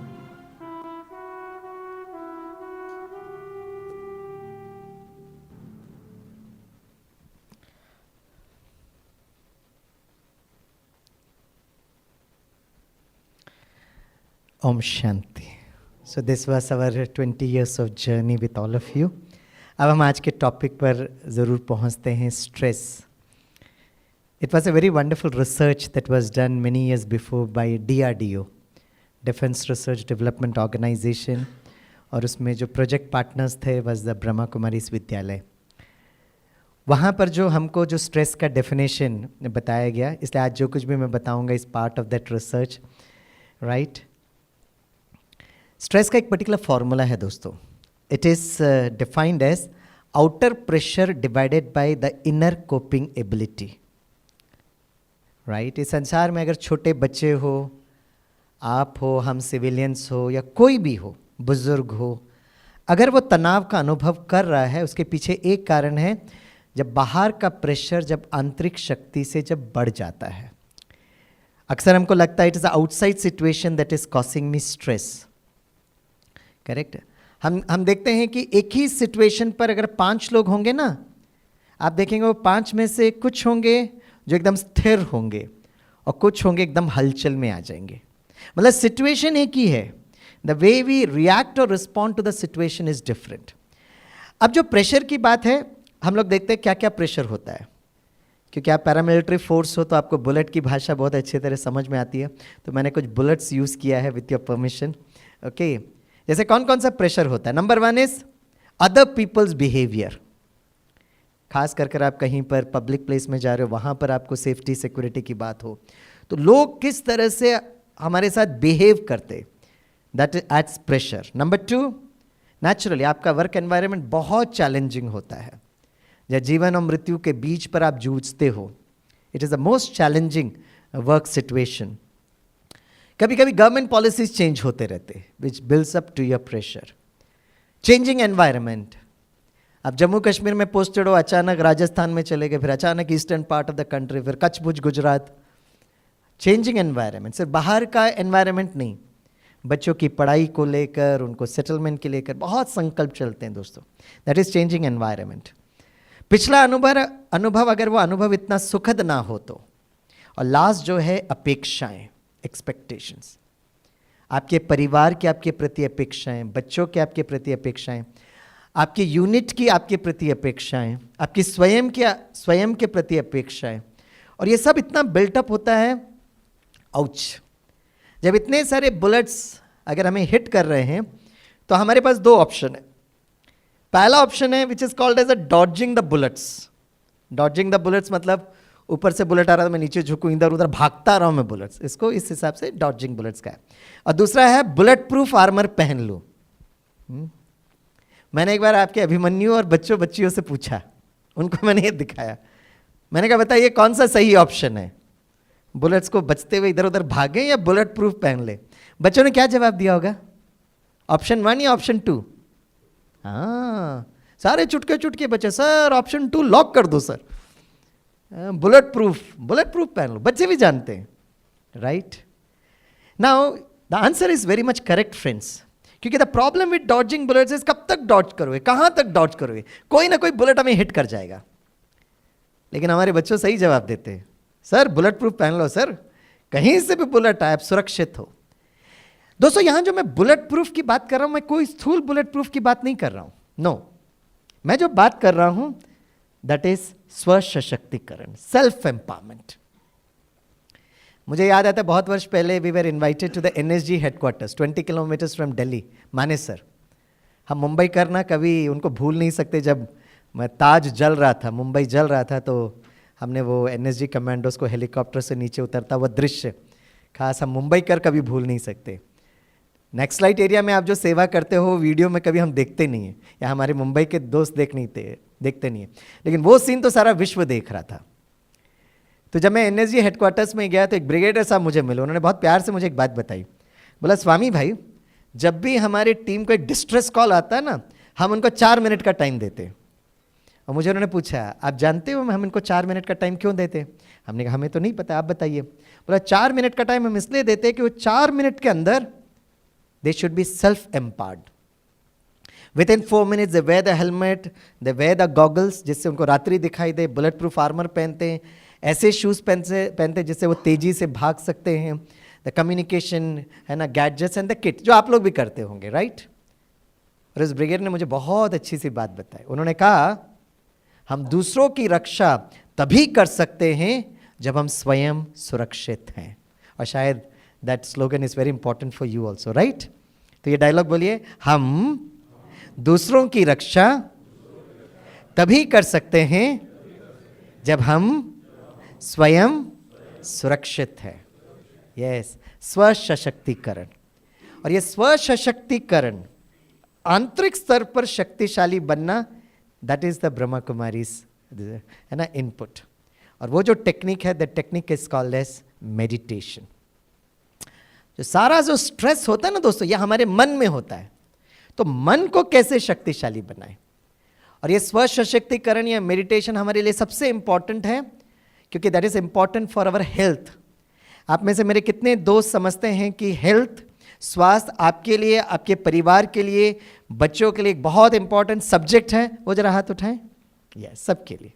Om Shanti. So this was our 20 years of journey with all of you. अब हम आज के टॉपिक पर ज़रूर पहुंचते हैं, stress. It was a very wonderful research that was done many years before by DRDO, defence research development organization, और उसमें जो प्रोजेक्ट पार्टनर्स थे वॉज द ब्रह्मा कुमारीज विद्यालय। वहाँ पर जो हमको जो स्ट्रेस का डेफिनेशन बताया गया, इसलिए आज जो कुछ भी मैं बताऊँगा इस part of that research, right. Stress का एक पर्टिकुलर फॉर्मूला है दोस्तों। It is defined as outer pressure divided by the inner coping ability, right. इस संसार में अगर छोटे बच्चे हो, आप हो, हम सिविलियंस हो, या कोई भी हो, बुजुर्ग हो, अगर वो तनाव का अनुभव कर रहा है, उसके पीछे एक कारण है, जब बाहर का प्रेशर जब आंतरिक शक्ति से जब बढ़ जाता है। अक्सर हमको लगता है it is outside situation that is causing me stress, correct. हम देखते हैं कि एक ही सिचुएशन पर अगर 5 लोग होंगे ना, आप देखेंगे वो 5 में से कुछ होंगे जो एकदम स्थिर होंगे और कुछ होंगे एकदम हलचल में आ जाएंगे। मतलब सिचुएशन एक ही है, द वे वी रिएक्ट और respond to the situation is different. अब जो प्रेशर की बात है, हम लोग देखते हैं क्या क्या प्रेशर होता है, क्योंकि आप पैरामिलिट्री फोर्स हो तो आपको बुलेट की भाषा बहुत अच्छी तरह समझ में आती है, तो मैंने कुछ बुलेट्स यूज़ किया है विथ योर परमिशन। ओके, जैसे कौन कौन सा प्रेशर होता है? Number 1 is other peoples behaviour. खास कर आप कहीं पर पब्लिक प्लेस में जा रहे हो, वहाँ पर आपको सेफ्टी सिक्योरिटी की बात हो, तो लोग किस तरह से हमारे साथ बिहेव करते, that adds pressure. Number 2, naturally आपका वर्क एनवायरनमेंट बहुत चैलेंजिंग होता है, या जीवन और मृत्यु के बीच पर आप जूझते हो। It is the most challenging work situation. कभी कभी गवर्नमेंट पॉलिसीज चेंज होते रहते, which builds up to your pressure. Changing environment, आप जम्मू कश्मीर में पोस्टेड हो, अचानक राजस्थान में चले गए, फिर अचानक eastern part of the country, फिर कच्छ भुज गुजरात। चेंजिंग एनवायरनमेंट, सिर्फ बाहर का एनवायरनमेंट नहीं, बच्चों की पढ़ाई को लेकर, उनको सेटलमेंट के लेकर बहुत संकल्प चलते हैं दोस्तों। That is changing environment. पिछला अनुभव अगर वो अनुभव इतना सुखद ना हो तो, और लास्ट जो है अपेक्षाएं, एक्सपेक्टेशंस, आपके परिवार की आपके प्रति अपेक्षाएं, बच्चों के आपके प्रति अपेक्षाएं, आपकी यूनिट की आपके प्रति अपेक्षाएं, आपकी स्वयं के प्रति अपेक्षाएं, और ये सब इतना बिल्टअप होता है। आउच, जब इतने सारे बुलेट्स अगर हमें हिट कर रहे हैं तो हमारे पास 2 ऑप्शन है। पहला ऑप्शन है which is called as a dodging the bullets. Dodging the bullets मतलब ऊपर से बुलेट आ रहा है, मैं नीचे झुकूं, इधर उधर भागता रहा हूं मैं बुलेट्स, इसको इस हिसाब से डॉजिंग बुलेट्स का है। और दूसरा है बुलेट प्रूफ आर्मर पहन लूं। मैंने एक बार आपके अभिमन्यु और बच्चियों से पूछा, उनको मैंने ये दिखाया, मैंने कहा बताइए कौन सा सही ऑप्शन है, बुलेट्स को बचते हुए इधर उधर भागें या बुलेट प्रूफ पहन ले? बच्चों ने क्या जवाब दिया होगा? ऑप्शन 1 या ऑप्शन 2? हाँ, सारे चुटके बच्चे, सर ऑप्शन 2 लॉक कर दो सर, बुलेट प्रूफ पहन लो। बच्चे भी जानते हैं, right? Now the answer is very much correct friends, क्योंकि the problem with dodging bullets is कब तक डॉज करोगे, कहां तक डॉज करोगे? कोई ना कोई बुलेट हमें हिट कर जाएगा। लेकिन हमारे बच्चों सही जवाब देते हैं, सर बुलेट प्रूफ पहन लो सर, कहीं से भी बुलेट आए आप सुरक्षित हो। दोस्तों यहां जो मैं बुलेट प्रूफ की बात कर रहा हूं, मैं कोई स्थूल बुलेट प्रूफ की बात नहीं कर रहा हूं, नो। मैं जो बात कर रहा हूं दैट इज स्व सशक्तिकरण, सेल्फ एम्पावरमेंट। मुझे याद आता है बहुत वर्ष पहले we were invited to the NSG headquarters 20 kilometers from Delhi, Manesar. हम मुंबई करना कभी उनको भूल नहीं सकते। जब मैं ताज जल रहा था, मुंबई जल रहा था, तो हमने वो एनएसजी कमांडोज को हेलीकॉप्टर से नीचे उतरता वो दृश्य खास हम मुंबई कर कभी भूल नहीं सकते। नेक्स्ट लाइट एरिया में आप जो सेवा करते हो वीडियो में कभी हम देखते नहीं हैं, या हमारे मुंबई के दोस्त देखते नहीं है, लेकिन वो सीन तो सारा विश्व देख रहा था। तो जब मैं एनएसजी हेडक्वार्टर्स में गया तो एक ब्रिगेडियर साहब मुझे मिले, उन्होंने बहुत प्यार से मुझे एक बात बताई। बोला स्वामी भाई, जब भी हमारी टीम को एक डिस्ट्रेस कॉल आता है ना, हम उनको 4 मिनट का टाइम देते हैं। और मुझे उन्होंने पूछा आप जानते हो हम इनको 4 मिनट का टाइम क्यों देते? हमने कहा हमें तो नहीं पता, आप बताइए। बोला 4 मिनट का टाइम हम इसलिए देते हैं कि वो 4 मिनट के अंदर they should be self empowered. Within 4 minutes they wear the helmet, they wear the goggles जिससे उनको रात्रि दिखाई दे, बुलेट प्रूफ आर्मर पहनते हैं, ऐसे शूज़ पहनते जिससे वो तेज़ी से भाग सकते हैं, द कम्युनिकेशन है ना, गैजेट्स एंड द किट, जो आप लोग भी करते होंगे, राइट? और इस ब्रिगेड ने मुझे बहुत अच्छी सी बात बताई। उन्होंने कहा हम दूसरों की रक्षा तभी कर सकते हैं जब हम स्वयं सुरक्षित हैं। और शायद that slogan is very important for you also, right? तो ये डायलॉग बोलिए, हम दूसरों की रक्षा तभी कर सकते हैं जब हम स्वयं सुरक्षित है। यस, स्व सशक्तिकरण। और ये स्व सशक्तिकरण, आंतरिक स्तर पर शक्तिशाली बनना, that is the Brahma Kumaris है ना इनपुट। और वो जो टेक्निक है, the technique is called as meditation. जो सारा जो स्ट्रेस होता है ना दोस्तों, ये हमारे मन में होता है। तो मन को कैसे शक्तिशाली बनाए, और ये स्व सशक्तिकरण या मेडिटेशन हमारे लिए सबसे इंपॉर्टेंट है, क्योंकि that is important for our health. आप में से मेरे कितने दोस्त समझते हैं कि हेल्थ स्वास्थ्य आपके लिए, आपके परिवार के लिए, बच्चों के लिए एक बहुत इंपॉर्टेंट सब्जेक्ट है। वो जरा हाथ उठाएं। यस, सबके लिए।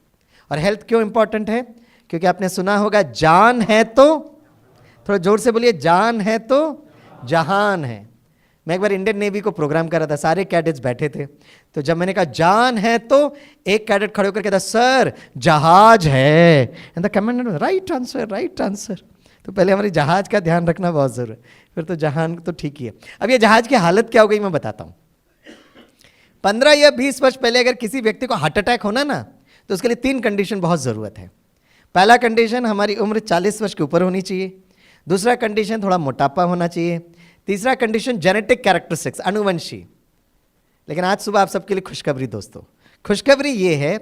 और हेल्थ क्यों इंपॉर्टेंट है? क्योंकि आपने सुना होगा जान है तो, थोड़ा जोर से बोलिए, जान है तो जहान है। मैं एक बार इंडियन नेवी को प्रोग्राम कर रहा था, सारे कैडेट्स बैठे थे, तो जब मैंने कहा जान है तो एक कैडेट खड़े होकर कहता सर जहाज है। And the commandant, right answer, right answer. तो पहले हमारी जहाज का ध्यान रखना बहुत जरूरी है, फिर तो जहान तो ठीक ही है। अब ये जहाज की हालत क्या हो गई मैं बताता हूँ। 15 या 20 वर्ष पहले अगर किसी व्यक्ति को हार्ट अटैक होना ना, तो उसके लिए 3 कंडीशन बहुत ज़रूरत है। पहला कंडीशन, हमारी उम्र 40 वर्ष के ऊपर होनी चाहिए। दूसरा कंडीशन, थोड़ा मोटापा होना चाहिए। तीसरा कंडीशन, जेनेटिक कैरेक्टरिस्टिक्स, अनुवंशी। लेकिन आज सुबह आप सबके लिए खुशखबरी दोस्तों, खुशखबरी ये है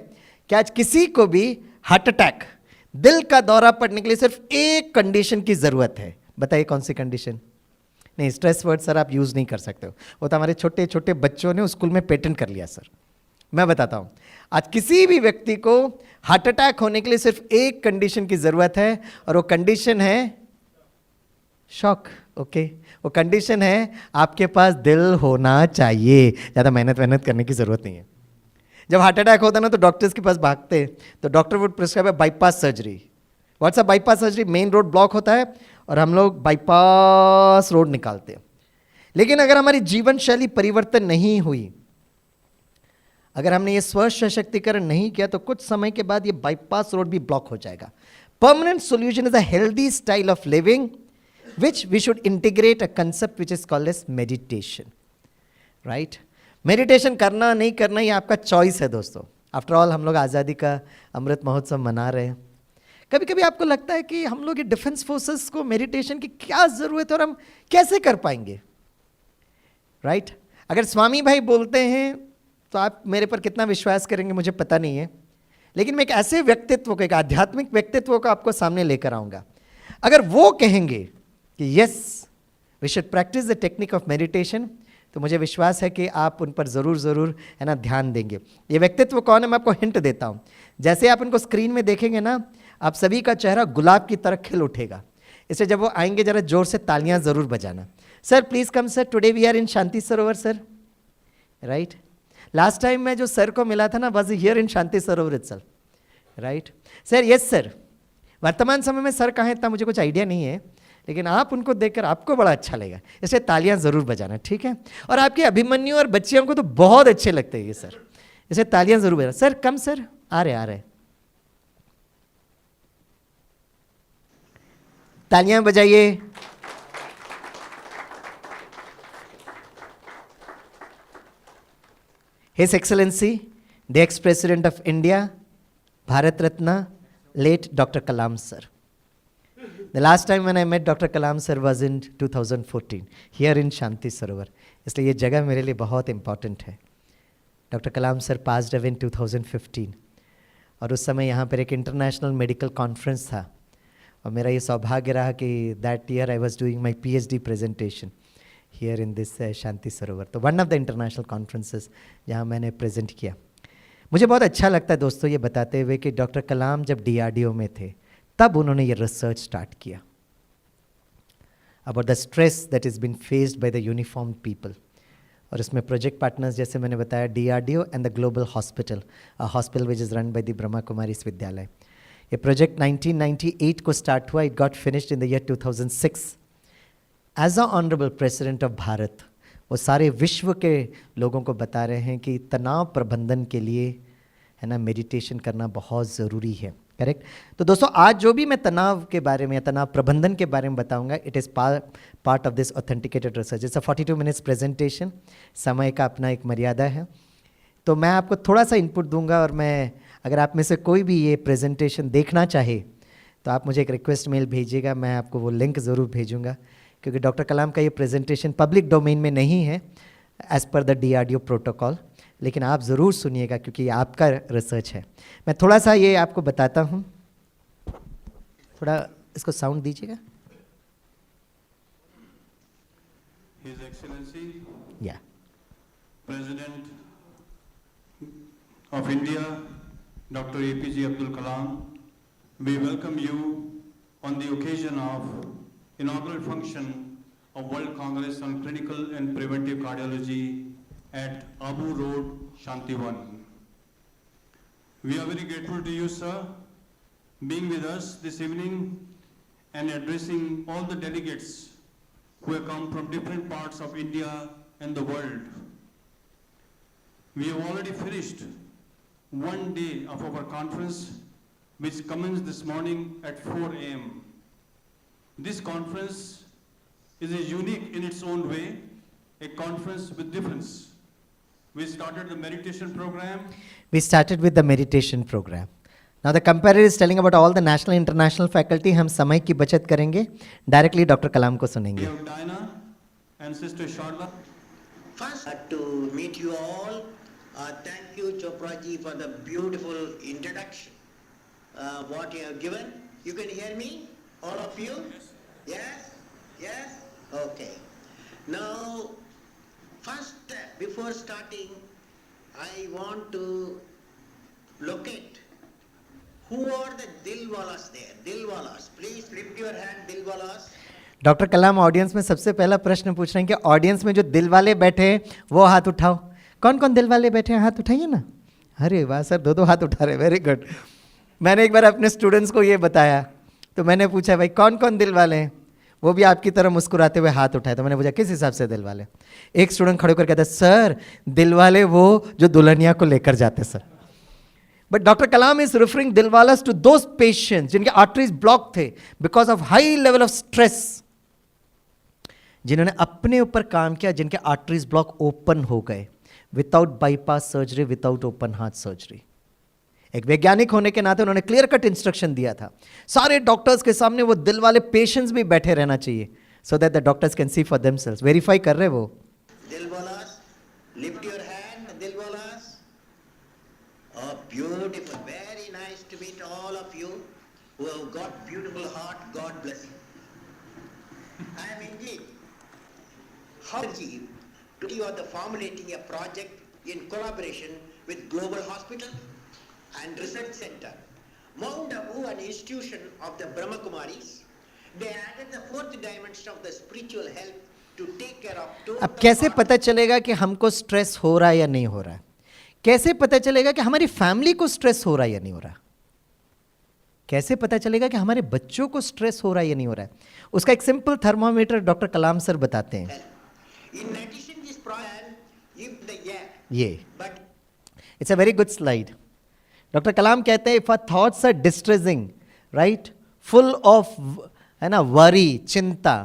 कि आज किसी को भी हार्ट अटैक, दिल का दौरा पड़ने के लिए सिर्फ एक कंडीशन की ज़रूरत है। बताइए कौन सी कंडीशन? नहीं, स्ट्रेस वर्ड सर आप यूज़ नहीं कर सकते हो, वो तो हमारे छोटे छोटे बच्चों ने स्कूल में पेटेंट कर लिया सर। मैं बताता हूँ, आज किसी भी व्यक्ति को हार्ट अटैक होने के लिए सिर्फ एक कंडीशन की ज़रूरत है, और वो कंडीशन है शॉक। ओके, वो कंडीशन है आपके पास दिल होना चाहिए, ज़्यादा मेहनत करने की ज़रूरत नहीं है। जब हार्ट अटैक होता ना तो डॉक्टर्स के पास भागते, तो doctor would prescribe bypass surgery. What's a bypass surgery? Main road block होता है और हम लोग बाईपास रोड निकालते हैं। लेकिन अगर हमारी जीवन शैली परिवर्तन नहीं हुई, अगर हमने ये स्व सशक्तिकरण नहीं किया, तो कुछ समय के बाद ये बाईपास रोड भी ब्लॉक हो जाएगा। Permanent solution is a healthy style of living which we should integrate a concept which is called as meditation, right? Meditation करना नहीं करना ये आपका चॉइस है दोस्तों। आफ्टर ऑल हम लोग आज़ादी का अमृत महोत्सव मना रहे हैं। कभी कभी आपको लगता है कि हम लोग ये डिफेंस फोर्सेस को मेडिटेशन की क्या ज़रूरत है और हम कैसे कर पाएंगे, राइट? अगर स्वामी भाई बोलते हैं तो आप मेरे पर कितना विश्वास करेंगे मुझे पता नहीं है, लेकिन मैं एक ऐसे व्यक्तित्व को, एक आध्यात्मिक व्यक्तित्व को आपको सामने लेकर आऊँगा। अगर वो कहेंगे कि yes we should practice the technique of meditation, तो मुझे विश्वास है कि आप उन पर ज़रूर है ना ध्यान देंगे। ये व्यक्तित्व कौन है मैं आपको हिंट देता हूँ। जैसे आप उनको स्क्रीन में देखेंगे ना, आप सभी का चेहरा गुलाब की तरह खिल उठेगा। इसलिए जब वो आएंगे जरा जोर से तालियां ज़रूर बजाना। Sir please come sir, today we are in Shanti Sarovar sir, right? Last time मैं जो सर को मिला था ना, was here in Shanti Sarovar itself, right? Sir yes sir. वर्तमान समय में सर कहाँ है इतना मुझे कुछ आइडिया नहीं है, लेकिन आप उनको देखकर आपको बड़ा अच्छा लगेगा, इसलिए तालियां ज़रूर बजाना, ठीक है? और आपके अभिमन्यु और बच्चियों को तो बहुत अच्छे लगते हैं ये सर, इसलिए तालियां ज़रूर बजाना। सर कम सर, आ रहे तालियां बजाइए। His excellency the ex president of India, Bharat Ratna late doctor Kalam sir. The last time when I met Dr. Kalam sir was in 2014 here in Shanti Sarovar, इसलिए ये जगह मेरे लिए बहुत इम्पॉर्टेंट है। Doctor Kalam sir passed away in 2015 और उस समय यहाँ पर एक इंटरनेशनल मेडिकल कॉन्फ्रेंस था और मेरा ये सौभाग्य रहा कि that year I was doing my PhD presentation here in this Shanti Sarovar, तो one of the international conferences जहाँ मैंने प्रेजेंट किया। मुझे बहुत अच्छा लगता है दोस्तों ये बताते हुए कि डॉक्टर कलाम जब DRDO में थे तब उन्होंने ये रिसर्च स्टार्ट किया about the stress that is been faced by the uniform people. और इसमें प्रोजेक्ट पार्टनर्स जैसे मैंने बताया DRDO and the global hospital, a hospital which is run by the Brahma Kumari Vidyalaya. ये प्रोजेक्ट 1998 को स्टार्ट हुआ, it got finished in the year 2006। As a honourable president of Bharat वो सारे विश्व के लोगों को बता रहे हैं कि तनाव प्रबंधन के लिए है ना मेडिटेशन करना बहुत ज़रूरी है, करेक्ट? तो दोस्तों आज जो भी मैं तनाव के बारे में या तनाव प्रबंधन के बारे में बताऊंगा, it is part of this authenticated research. It's a 42 minutes presentation, समय का अपना एक मर्यादा है, तो मैं आपको थोड़ा सा इनपुट दूंगा और मैं अगर आप में से कोई भी ये प्रेजेंटेशन देखना चाहे तो आप मुझे एक रिक्वेस्ट मेल भेजिएगा, मैं आपको वो लिंक ज़रूर भेजूँगा, क्योंकि डॉक्टर कलाम का ये प्रेजेंटेशन पब्लिक डोमेन में नहीं है as per the DRDO protocol, लेकिन आप ज़रूर सुनिएगा क्योंकि ये आपका रिसर्च है। मैं थोड़ा सा ये आपको बताता हूँ, थोड़ा इसको साउंड दीजिएगा। His Excellency, या President of India, Dr. APJ Abdul Kalam, we welcome you on the occasion of inaugural function of World Congress on Clinical and Preventive Cardiology at Abu Road, Shantiwan. We are very grateful to you, sir, being with us this evening and addressing all the delegates who have come from different parts of India and the world. We have already finished one day of our conference, which commenced this morning at 4 a.m. This conference is a unique in its own way, a conference with difference. We started the meditation program. We started with the meditation program. Now the comparator is telling about all the national international faculty. हम समय की बचत करेंगे. Directly Dr. Kalam को We सुनेंगे. have Diana and Sister Sharda. First, to meet you all. Thank you, Chopra ji, for the beautiful introduction. What you have given. You can hear me? All of you? Yes? Yes? Okay. Now, first, before starting, I want to locate who are the Dilwalas there. Dilwalas. Please lift your hand, Dilwalas. Doctor Kalam audience में सबसे पहला प्रश्न पूछ रहे हैं कि audience में जो दिल वाले बैठे हैं वो हाथ उठाओ. कौन कौन दिल वाले बैठे हैं हाथ उठाइए ना. अरे वाह सर, दो हाथ उठा रहे, वेरी गुड. मैंने एक बार अपने स्टूडेंट्स को ये बताया तो मैंने पूछा भाई कौन कौन दिल वाले हैं. वो भी आपकी तरह मुस्कुराते हुए हाथ उठाए. तो मैंने पूछा किस हिसाब से दिल वाले. एक स्टूडेंट खड़े होकर कहता है सर दिल वाले वो जो दुल्हनिया को लेकर जाते sir. But doctor Kalam is referring दिलवालास टू दोज पेशेंट्स जिनके आर्टरीज ब्लॉक थे because of high level of stress, जिन्होंने अपने ऊपर काम किया, जिनके आर्टरीज ब्लॉक ओपन हो गए without bypass surgery, without open heart surgery. एक वैज्ञानिक होने के नाते उन्होंने क्लियर कट इंस्ट्रक्शन दिया था सारे डॉक्टर्स के सामने वो दिल वाले पेशेंट्स भी बैठे रहना चाहिए so that the doctors can see for themselves. Verify कर रहे वो. Dilwalas, lift your hand, Dilwalas. Oh, beautiful. Very nice to meet all of you who have got beautiful heart. God bless you. I am indeed happy to you are the formulating a project in collaboration with Global Hospital and Research Center, Mount Abu, an institution of the Brahma Kumaris. They added the fourth dimension of the spiritual health to take care of total. अब कैसे पता चलेगा कि हमको stress हो रहा है या नहीं हो रहा है? कैसे पता चलेगा कि हमारी फैमिली को स्ट्रेस हो रहा है या नहीं हो रहा? कैसे पता चलेगा कि हमारे बच्चों को स्ट्रेस हो रहा है या नहीं हो रहा है? उसका एक simple thermometer doctor Kalam sir बताते हैं. In addition, this program, if the ये but it's a very good slide. Doctor Kalam कहते हैं if our thoughts are distressing, right, full of है ना वरी, चिंता,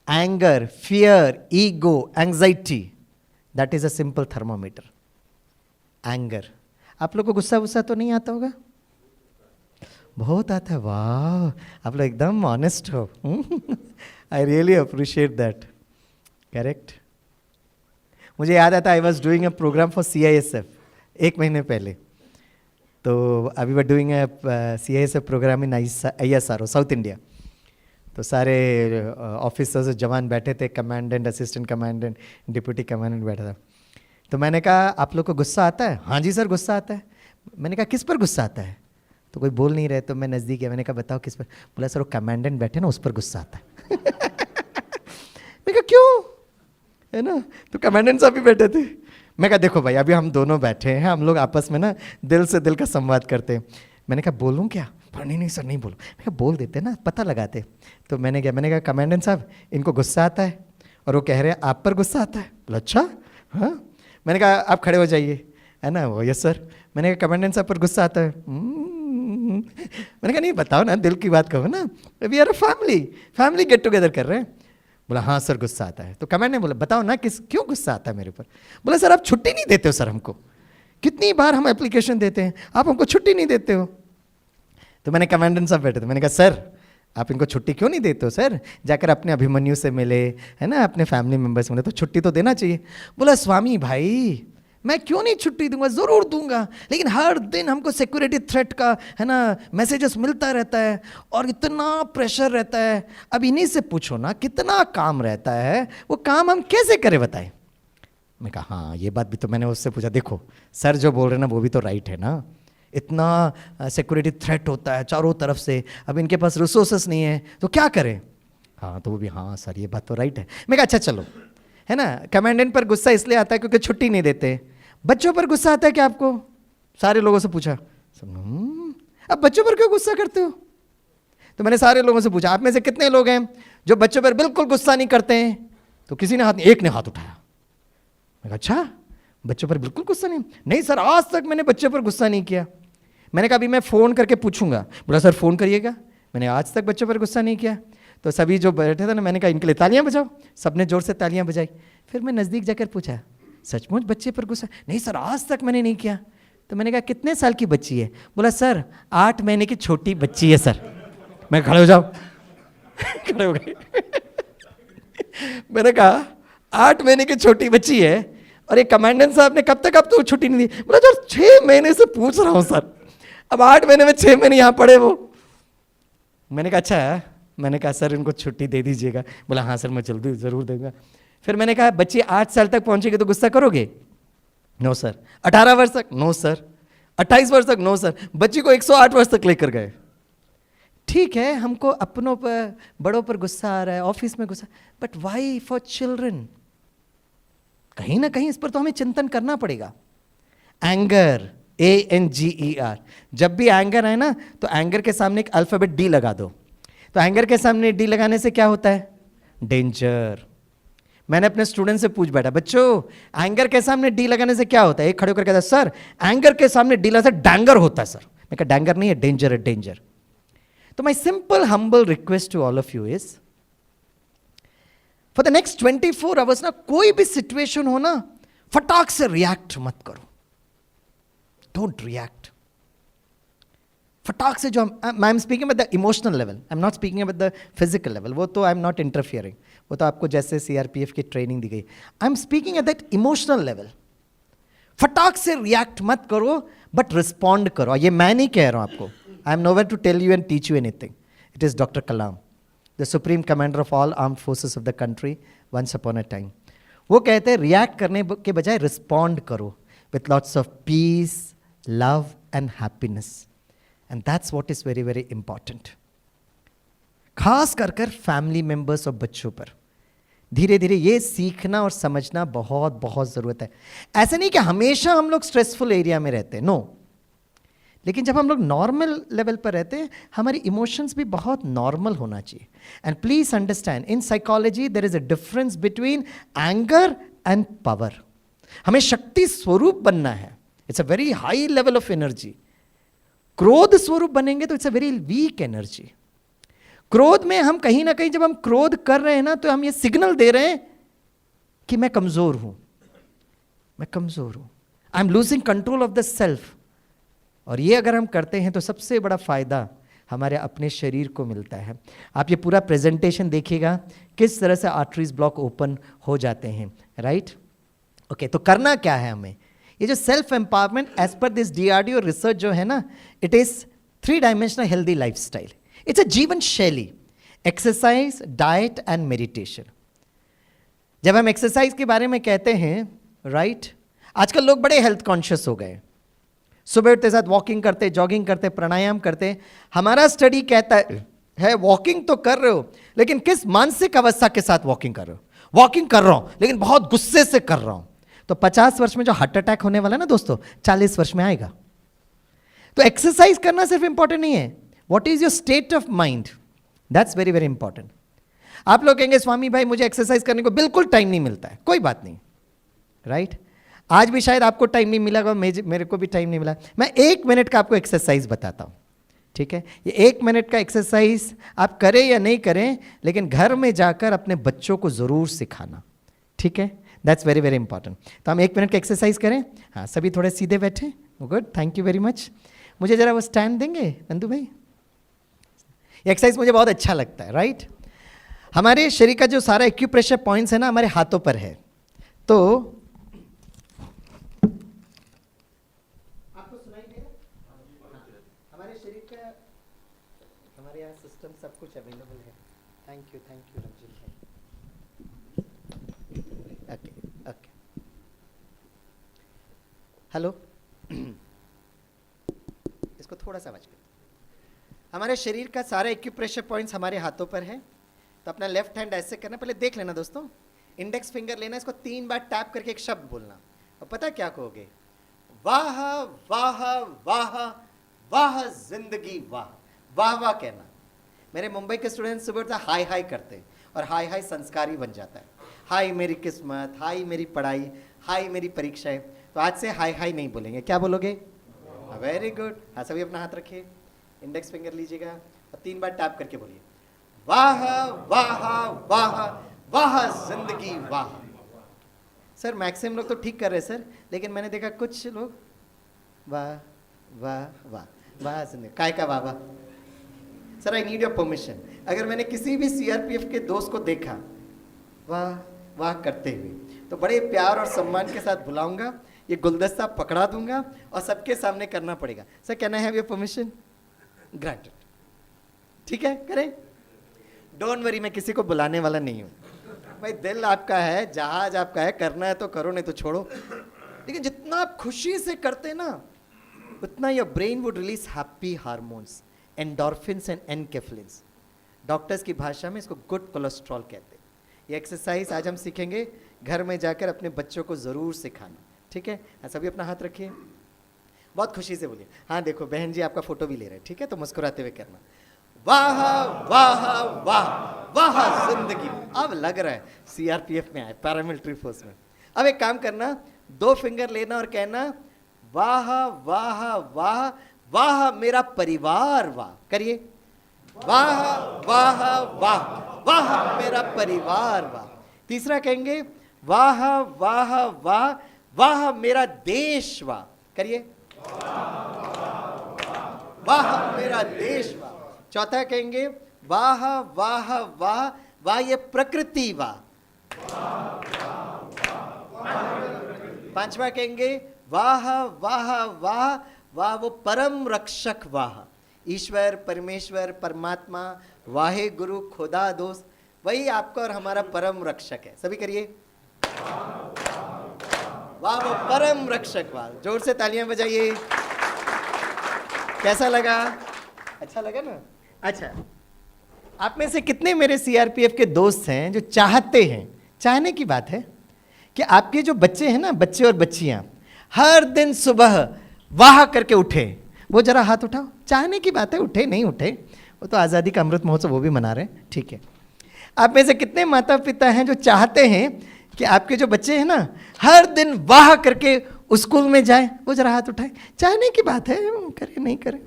anger, fear, ego, anxiety, that is a simple thermometer. Anger, आप लोग को गुस्सा वुस्सा तो नहीं आता होगा? बहुत आता है. वाह, आप लोग एकदम ऑनेस्ट हो. I really appreciate that. Correct. मुझे याद आता, I was doing a program for CISF एक महीने पहले. तो अभी were doing a CISF program in ISRO South India. तो सारे ऑफिसर्स जवान बैठे थे, commandant, assistant commandant, deputy commandant बैठा था. तो मैंने कहा आप लोग को गुस्सा आता है? हाँ जी सर गुस्सा आता है. मैंने कहा किस पर गुस्सा आता है? तो कोई बोल नहीं रहे. तो मैं नज़दीक गया, मैंने कहा बताओ किस पर? बोला सर वो कमांडेंट बैठे ना उस पर गुस्सा आता है. मैं कहा क्यों, है ना? तो कमांडेंट साहब भी बैठे थे. मैं कहा देखो भाई अभी हम दोनों बैठे हैं, हम लोग आपस में ना दिल से दिल का संवाद करते हैं. मैंने कहा बोलूँ क्या? नहीं सर नहीं बोलो. मैं कहा बोल देते ना, पता लगाते. तो मैंने कहा कमांडेंट साहब इनको गुस्सा आता है, और वो कह रहे हैं आप पर गुस्सा आता है. बोला अच्छा हाँ. मैंने कहा आप खड़े हो जाइए, है ना? वो यस सर. मैंने कहा कमांडेंट साहब पर गुस्सा आता है. मैंने कहा नहीं बताओ ना, दिल की बात कहो ना, we are a family get together कर रहे हैं. बोला हाँ सर गुस्सा आता है. तो कमांडेंट ने बोला बताओ ना क्यों गुस्सा आता है मेरे ऊपर? बोला सर आप छुट्टी नहीं देते हो सर हमको, कितनी बार हम एप्लीकेशन देते हैं, आप हमको छुट्टी नहीं देते हो. तो मैंने कमांडेंट साहब बैठे थे, मैंने कहा सर आप इनको छुट्टी क्यों नहीं देते हो सर? जाकर अपने अभिमन्यु से मिले, है ना, अपने फैमिली मेम्बर से मिले, तो छुट्टी तो देना चाहिए. बोला स्वामी भाई मैं क्यों नहीं छुट्टी दूंगा, ज़रूर दूंगा, लेकिन हर दिन हमको सिक्योरिटी थ्रेट का, है ना, मैसेजेस मिलता रहता है और इतना प्रेशर रहता है. अब इन्हीं से पूछो ना कितना काम रहता है, वो काम हम कैसे करें बताएं. मैं कहा हाँ ये बात भी. तो मैंने उससे पूछा देखो सर जो बोल रहे हैं ना वो भी तो राइट है ना, इतना सिक्योरिटी थ्रेट होता है चारों तरफ से, अब इनके पास रिसोर्सेस नहीं है तो क्या करें? हाँ, तो वो भी हाँ सर ये बात तो राइट है। मैं कहा अच्छा चलो, है ना। कमांडेंट पर गुस्सा इसलिए आता है क्योंकि छुट्टी नहीं देते। बच्चों पर गुस्सा आता है क्या आपको? सारे लोगों से पूछा, अब बच्चों पर क्यों गुस्सा करते हो? तो मैंने सारे लोगों से पूछा, आप में से कितने लोग हैं जो बच्चों पर बिल्कुल गुस्सा नहीं करते हैं? तो किसी ने एक ने हाथ उठाया। मैं कहा अच्छा, बच्चों पर बिल्कुल गुस्सा नहीं सर, आज तक मैंने बच्चों पर गुस्सा नहीं किया। मैंने कहा अभी मैं फ़ोन करके पूछूंगा। बोला सर फ़ोन करिएगा, मैंने आज तक बच्चों पर गुस्सा नहीं किया। तो सभी जो बैठे थे ना, मैंने कहा इनके लिए तालियां बजाओ। सबने जोर से तालियां बजाई। फिर मैं नज़दीक जाकर पूछा, सचमुच बच्चे पर गुस्सा? नहीं सर, आज तक मैंने नहीं किया। तो मैंने कहा कितने साल की बच्ची है? बोला सर 8 महीने की छोटी बच्ची है सर। मैं खड़े हो जाओ खड़े हो गए। मैंने कहा 8 महीने की छोटी बच्ची है और एक कमांडेंट साहब ने कब तक अब तो छुट्टी नहीं दी? बोला सर 6 महीने से पूछ रहा हूं सर, अब 8 महीने में 6 महीने यहां पड़े वो। मैंने कहा अच्छा है। मैंने कहा सर इनको छुट्टी दे दीजिएगा। बोला हाँ सर मैं जल्दी ज़रूर दूंगा। फिर मैंने कहा बच्ची 8 साल तक पहुंचेगी तो गुस्सा करोगे? No sir. 18 वर्ष तक? No sir. 28 वर्ष तक? No sir. बच्ची को 108 वर्ष तक लेकर गए। ठीक है, हमको अपनों पर बड़ों पर गुस्सा आ रहा है, ऑफिस में गुस्सा, बट वाई फॉर चिल्ड्रन? कहीं ना कहीं इस पर तो हमें चिंतन करना पड़ेगा। एंगर, ANGER, जब भी एंगर है ना तो एंगर के सामने एक अल्फाबेट D लगा दो। तो एंगर के सामने D लगाने से क्या होता है? डेंजर। मैंने अपने स्टूडेंट से पूछ बैठा, बच्चों एंगर के सामने D लगाने से क्या होता है? एक खड़े होकर कहता है सर एंगर के सामने D लगाने से डैंगर होता है सर। मैं कहा डैंगर नहीं है, डेंजर है, डेंजर। तो my simple humble request to all of you is for the next 24 hours ना, कोई भी सिचुएशन हो ना, फटाक से रिएक्ट मत करो। Don't react. फटाक से जो I am speaking with the emotional level, I am not speaking with the physical level. वो तो आई एम नॉट इंटरफियरिंग, वो तो आपको जैसे CRPF की ट्रेनिंग दी गई। I am speaking at that emotional level. फटाक से रिएक्ट मत करो, बट रिस्पॉन्ड करो। ये मैं नहीं कह रहा हूं आपको, I am nowhere to tell you and teach you anything. It is doctor Kalam, the supreme commander of all armed forces of the country, once upon a time. वो कहते हैं रिएक्ट करने के बजाय रिस्पॉन्ड करो with lots of peace, love and happiness, and that's what is very very important. खास कर family members और बच्चों पर धीरे धीरे ये सीखना और समझना बहुत बहुत ज़रूरत है। ऐसा नहीं कि हमेशा हम लोग स्ट्रेसफुल एरिया में रहते हैं, नो। लेकिन जब हम लोग नॉर्मल लेवल पर रहते हैं, हमारी इमोशंस भी बहुत नॉर्मल होना चाहिए। And please understand, in psychology there is a difference between anger and power. हमें शक्ति स्वरूप बनना है, it's a very high level of energy. क्रोध स्वरूप बनेंगे तो it's a very weak energy. क्रोध में हम कहीं ना कहीं, जब हम क्रोध कर रहे हैं ना, तो हम ये सिग्नल दे रहे हैं कि मैं कमजोर हूं, मैं कमजोर हूं, I am losing control of the self. और ये अगर हम करते हैं तो सबसे बड़ा फायदा हमारे अपने शरीर को मिलता है। आप ये पूरा प्रेजेंटेशन देखिएगा किस तरह से आर्टरीज ब्लॉक ओपन हो जाते हैं, राइट? ओके, तो करना क्या है हमें? ये जो self empowerment as per this DRDO research जो है ना, it is 3 dimensional healthy lifestyle. It's a जीवन शैली, एक्सरसाइज, डाइट एंड मेडिटेशन। जब हम एक्सरसाइज के बारे में कहते हैं, राइट, आजकल लोग बड़े हेल्थ कॉन्शियस हो गए। सुबह उठते साथ वॉकिंग करते, जॉगिंग करते, प्राणायाम करते। हमारा स्टडी कहता है वॉकिंग तो कर रहे हो, लेकिन किस मानसिक अवस्था के साथ वॉकिंग कर रहे हो? वॉकिंग कर रहा हूं लेकिन बहुत गुस्से से कर रहा हूं। तो 50 वर्ष में जो हार्ट अटैक होने वाला है ना दोस्तों, 40 वर्ष में आएगा। तो एक्सरसाइज करना सिर्फ इंपॉर्टेंट नहीं है, what is your state of mind, that's very very important. आप लोग कहेंगे स्वामी भाई मुझे एक्सरसाइज करने को बिल्कुल टाइम नहीं मिलता है। कोई बात नहीं, राइट? आज भी शायद आपको टाइम नहीं मिला, मेरे को भी टाइम नहीं मिला। मैं 1 मिनट का आपको एक्सरसाइज बताता हूँ, ठीक है? ये 1 मिनट का एक्सरसाइज आप करें या नहीं करें, लेकिन घर में जाकर अपने बच्चों को ज़रूर सिखाना, ठीक है? That's very very important. तो हम 1 मिनट का एक्सरसाइज करें। हाँ, सभी थोड़े सीधे बैठे। Good, thank you very much. मुझे ज़रा वो स्टैंड देंगे नंदू भाई? ये एक्सरसाइज मुझे बहुत अच्छा लगता है, राइट? हमारे शरीर का जो सारा एक्यूप्रेशर पॉइंट्स है ना, हमारे हाथों पर है। तो आपको सुनाई दे रहा? हमारे शरीर का, हमारे यहाँ सिस्टम सब कुछ अवेलेबल है। थैंक यू रंजीत भाई। Okay okay, hello. इसको थोड़ा सा आवाज कर। हमारे शरीर का सारा एक्यूप्रेशर पॉइंट्स हमारे हाथों पर है। तो अपना लेफ्ट हैंड ऐसे करना, पहले देख लेना दोस्तों, इंडेक्स फिंगर लेना, इसको 3 बार टैप करके एक शब्द बोलना, और पता क्या कहोगे? वाह वाह वाह वाह जिंदगी वाह, वाह वाह कहना। मेरे मुंबई के स्टूडेंट्स सुबह उठते हाय हाय करते हैं, और हाय हाय संस्कारी बन जाता है। हाय मेरी किस्मत, हाय मेरी पढ़ाई, हाय मेरी परीक्षाएं। तो आज से हाय हाय नहीं बोलेंगे, क्या बोलोगे? Very good. हाँ, सभी अपना हाथ रखिए, इंडेक्स फिंगर लीजिएगा और 3 बार टैप करके बोलिए वाह वाह वाह वाह जिंदगी वाह। सर मैक्सिमम लोग तो ठीक कर रहे हैं सर, लेकिन मैंने देखा कुछ लोग वाह वाह वाह वाह जिंदगी, काय का वाह वाह। Sir I need your permission, अगर मैंने किसी भी सीआरपीएफ के दोस्त को देखा वाह वाह करते हुए, तो बड़े प्यार और सम्मान के साथ बुलाऊंगा, ये गुलदस्ता पकड़ा दूंगा और सबके सामने करना पड़ेगा। Sir can I have your permission? Granted. ठीक है, करें। डोंट वरी, मैं किसी को बुलाने वाला नहीं हूं भाई, दिल आपका है, जहाज आपका है, करना है तो करो, नहीं तो छोड़ो। लेकिन जितना आप खुशी से करते ना, उतना your brain would release happy hormones, endorphins and enkephalins. Doctors की भाषा में इसको गुड कोलेस्ट्रॉल कहते हैं। ये एक्सरसाइज आज हम सीखेंगे, घर में जाकर अपने बच्चों को ज़रूर सिखाना, ठीक है? सभी अपना हाथ रखिए, बहुत खुशी से बोलिए। हाँ देखो बहन जी आपका फोटो भी ले रहे हैं, ठीक है? तो मुस्कुराते हुए करना वाह वाह वाह वाह जिंदगी। अब लग रहा है सीआरपीएफ में आए, पैरामिलिट्री फोर्स में। अब एक काम करना, 2 फिंगर लेना और कहना वाह वाह वाह वाह मेरा परिवार वाह। करिए वाह वाह वाह वाह मेरा परिवार वाह। तीसरा कहेंगे वाह वाह वाह वाह मेरा देश वाह। करिए वाह मेरा देश वाह। चौथा कहेंगे वाह वाह वाह वाह ये प्रकृति वाह। पांचवा कहेंगे वाह वाह वाह वाह वो परम रक्षक वाह। ईश्वर, परमेश्वर, परमात्मा, वाहे गुरु, खुदा, दोस्त, वही आपका और हमारा परम रक्षक है। सभी करिए वाह वो परम रक्षक वाह। जोर से तालियां बजाइए। कैसा लगा? अच्छा लगा ना? अच्छा, आप में से कितने मेरे सीआरपीएफ के दोस्त हैं जो चाहते हैं, चाहने की बात है, कि आपके जो बच्चे हैं ना, बच्चे और बच्चियां, हर दिन सुबह वाह करके उठे? वो जरा हाथ उठाओ। चाहने की बात है, उठे नहीं उठे, वो तो आज़ादी का अमृत महोत्सव वो भी मना रहे हैं, ठीक है? आप में से कितने माता पिता हैं जो चाहते हैं कि आपके जो बच्चे हैं ना, हर दिन वाह करके स्कूल में जाएं? वो जरा हाथ उठाएं। चाहने की बात है, करें नहीं करें।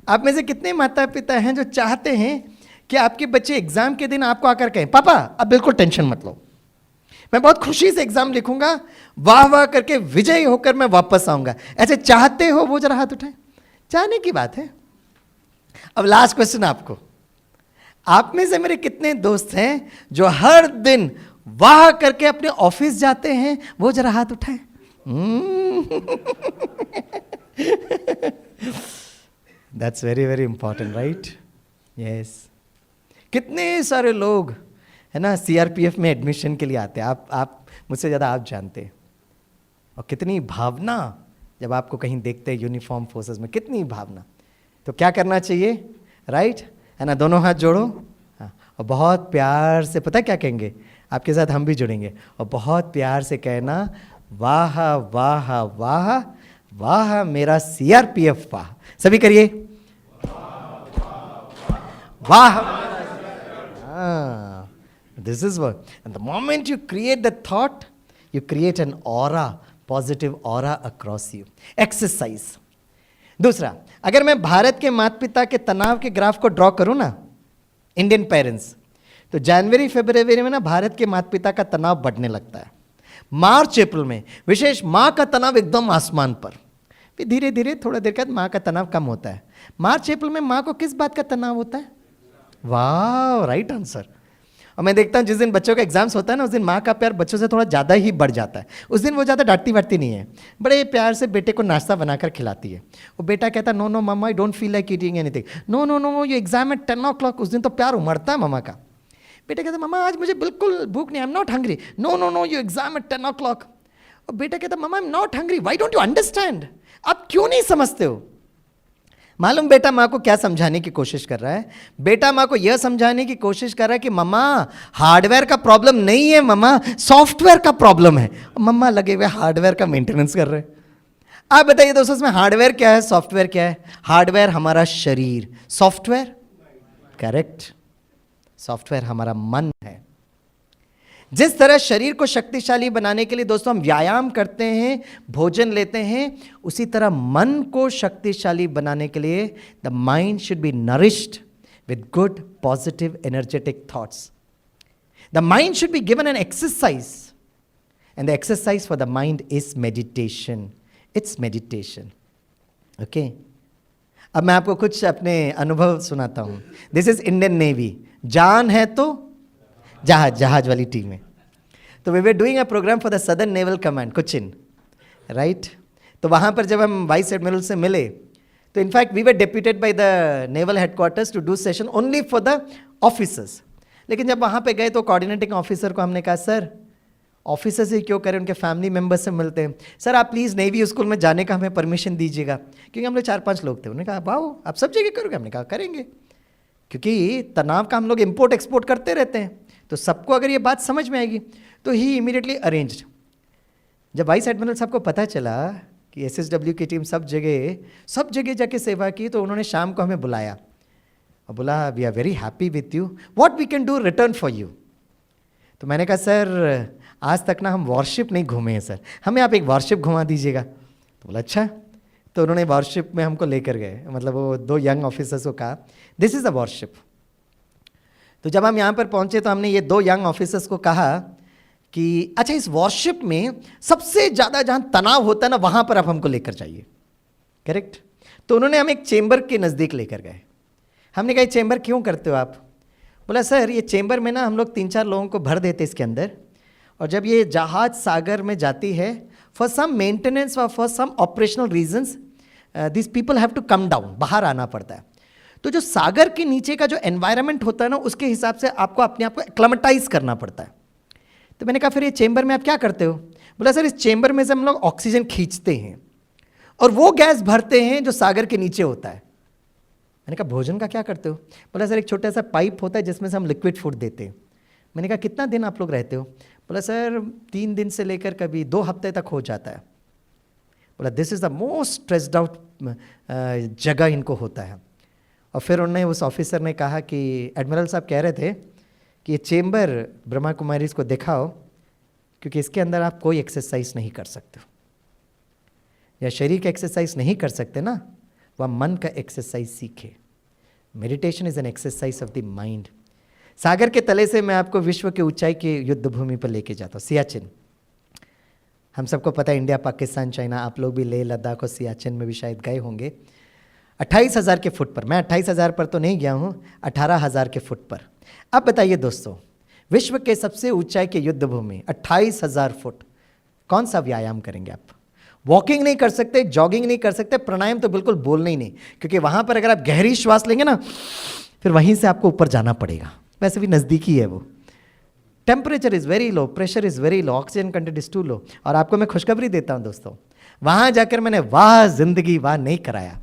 आप में से कितने माता पिता हैं जो चाहते हैं कि आपके बच्चे एग्जाम के दिन आपको आकर कहें पापा अब बिल्कुल टेंशन मत लो, मैं बहुत खुशी से एग्जाम लिखूंगा, वाह वाह करके विजयी होकर मैं वापस आऊंगा? ऐसे चाहते हो? वो जरा हाथ उठाएं। चाहने की बात है। अब लास्ट क्वेश्चन आपको, आप में से मेरे कितने दोस्त हैं जो हर दिन वाह करके अपने ऑफिस जाते हैं? वो जरा हाथ उठाएं। That's very very important, right? Yes. कितने सारे लोग है ना सीआरपीएफ में एडमिशन के लिए आते हैं। आप मुझसे ज़्यादा आप जानते हैं। और कितनी भावना जब आपको कहीं देखते हैं यूनिफॉर्म फोर्सेस में, कितनी भावना। तो क्या करना चाहिए, राइट? है ना, दोनों हाथ जोड़ो। हाँ, और बहुत प्यार से, पता क्या कहेंगे? आपके साथ हम भी जुड़ेंगे, और बहुत प्यार से कहना वाह वाह वाह वाह मेरा सीआरपीएफ वाह। सभी करिए वाह। This is work. And the moment you create the thought, you create an aura, positive aura across you. Exercise. दूसरा, अगर मैं भारत के माता पिता के तनाव के ग्राफ को ड्रॉ करूं ना, इंडियन पेरेंट्स, तो जनवरी फरवरी में ना भारत के माता पिता का तनाव बढ़ने लगता है। मार्च अप्रैल में विशेष माँ का तनाव एकदम आसमान पर, फिर धीरे धीरे थोड़ा देर बाद माँ का तनाव कम होता है। मार्च अप्रैल में माँ को किस बात का तनाव होता है? वाह, राइट आंसर। और मैं देखता हूँ जिस दिन बच्चों का एग्जाम्स होता है ना, उस दिन माँ का प्यार बच्चों से थोड़ा ज़्यादा ही बढ़ जाता है। उस दिन वो ज़्यादा डांटती वाटती नहीं है, बड़े प्यार से बेटे को नाश्ता बनाकर खिलाती है। वो बेटा कहता है no no mamma I don't feel like eating anything. No no no ये एग्जाम एट 10 o'clock। उस दिन तो प्यार उमड़ता है मम्मा का। बेटा कहता है मम्मा आज मुझे बिल्कुल भूख नहीं, I am not hungry. No no no you exam at 10 o'clock। और बेटा कहता है mamma I am not hungry, why don't you understand? आप क्यों नहीं समझते हो? मालूम बेटा माँ को क्या समझाने की कोशिश कर रहा है? बेटा माँ को यह समझाने की कोशिश कर रहा है कि मम्मा हार्डवेयर का प्रॉब्लम नहीं है, मम्मा सॉफ्टवेयर का प्रॉब्लम है। मम्मा लगे हुए हार्डवेयर का मेंटेनेंस कर रहे हैं। आप बताइए दोस्तों, इसमें हार्डवेयर क्या है, सॉफ्टवेयर क्या है? हार्डवेयर हमारा शरीर, सॉफ्टवेयर, करेक्ट, सॉफ्टवेयर हमारा मन है। जिस तरह शरीर को शक्तिशाली बनाने के लिए दोस्तों हम व्यायाम करते हैं, भोजन लेते हैं, उसी तरह मन को शक्तिशाली बनाने के लिए the mind should be nourished with good positive energetic thoughts. The mind should be given an exercise, and the exercise for the mind is meditation. It's meditation. Okay, अब मैं आपको कुछ अपने अनुभव सुनाता हूं। This is Indian navy. जान है तो जहाज वाली टीम है। तो we were doing a program for the southern naval command Cochin, right. तो वहाँ पर जब हम वाइस एडमिरल से मिले तो in fact we were deputed by the naval headquarters to do session only for the officers. लेकिन जब वहाँ पे गए तो कोऑर्डिनेटिंग ऑफिसर को हमने कहा, सर ऑफिसर से क्यों करें, उनके फैमिली मेम्बर्स से मिलते हैं। सर आप प्लीज़ नेवी स्कूल में जाने का हमें परमिशन दीजिएगा, क्योंकि हम लोग 4-5 लोग थे। उन्होंने कहा वाह आप सब जगह करोगे? हमने कहा करेंगे, क्योंकि तनाव का हम लोग इम्पोर्ट एक्सपोर्ट करते रहते हैं, तो सबको अगर ये बात समझ में आएगी। तो ही इमीडिएटली अरेंज्ड। जब वाइस एडमिरल साहब को पता चला कि SSW की टीम सब जगह जाके सेवा की, तो उन्होंने शाम को हमें बुलाया और बोला we are very happy with you, what we can do return for you. तो मैंने कहा सर आज तक ना हम वॉरशिप नहीं घूमे हैं सर, हमें आप एक वॉरशिप घुमा दीजिएगा। तो बोला अच्छा। तो उन्होंने वॉरशिप में हमको लेकर गए, मतलब वो 2 यंग ऑफिसर्स को कहा दिस इज़ अ वॉरशिप। तो जब हम यहाँ पर पहुँचे तो हमने ये 2 यंग ऑफिसर्स को कहा कि अच्छा इस वॉरशिप में सबसे ज़्यादा जहाँ तनाव होता है ना, वहाँ पर आप हमको लेकर जाइए, करेक्ट। तो उन्होंने हमें एक चेंबर के नज़दीक लेकर गए। हमने कहा ये चेंबर क्यों करते हो आप? बोला सर ये चेंबर में ना हम लोग 3-4 लोगों को भर देते इसके अंदर, और जब ये जहाज सागर में जाती है फॉर सम मेंटेनेंस और for some operational reasons this people have to come down, बाहर आना पड़ता है। तो जो सागर के नीचे का जो एनवायरनमेंट होता है ना, उसके हिसाब से आपको अपने आप को एक्लेमेटाइज करना पड़ता है। तो मैंने कहा फिर ये चेंबर में आप क्या करते हो? बोला सर इस चेंबर में से हम लोग ऑक्सीजन खींचते हैं और वो गैस भरते हैं जो सागर के नीचे होता है। मैंने कहा भोजन का क्या करते हो? बोला सर एक छोटा सा पाइप होता है जिसमें से हम लिक्विड फूड देते हैं। मैंने कहा कितना दिन आप लोग रहते हो? बोला सर 3 दिन से लेकर कभी 2 हफ्ते तक हो जाता है। बोला this is the most stressed out जगह इनको होता है। और फिर उन्होंने उस ऑफिसर ने कहा कि एडमिरल साहब कह रहे थे कि ये चेंबर ब्रह्मा कुमारीज को दिखाओ, क्योंकि इसके अंदर आप कोई एक्सरसाइज नहीं कर सकते, या शरीर का एक्सरसाइज नहीं कर सकते ना, वह मन का एक्सरसाइज सीखे। Meditation is an exercise of the mind. सागर के तले से मैं आपको विश्व के ऊंचाई की युद्ध भूमि पर लेके जाता हूँ, सियाचिन। हम सबको पता है इंडिया पाकिस्तान चाइना, आप लोग भी लेह लद्दाख और सियाचिन में भी शायद गए होंगे। 28,000 के फुट पर, मैं 28,000 पर तो नहीं गया हूँ, 18,000 के फुट पर। अब बताइए दोस्तों, विश्व के सबसे ऊंचाई के युद्ध भूमि 28,000 फुट, कौन सा व्यायाम करेंगे आप? वॉकिंग नहीं कर सकते, जॉगिंग नहीं कर सकते, प्राणायाम तो बिल्कुल बोलना ही नहीं, क्योंकि वहाँ पर अगर आप गहरी श्वास लेंगे ना, फिर वहीं से आपको ऊपर जाना पड़ेगा। वैसे भी नज़दीकी है वो। Temperature is very low, pressure is very low, oxygen content is too low. और आपको मैं खुशखबरी देता हूँ दोस्तों, वहाँ जाकर मैंने वाह जिंदगी वाह नहीं कराया,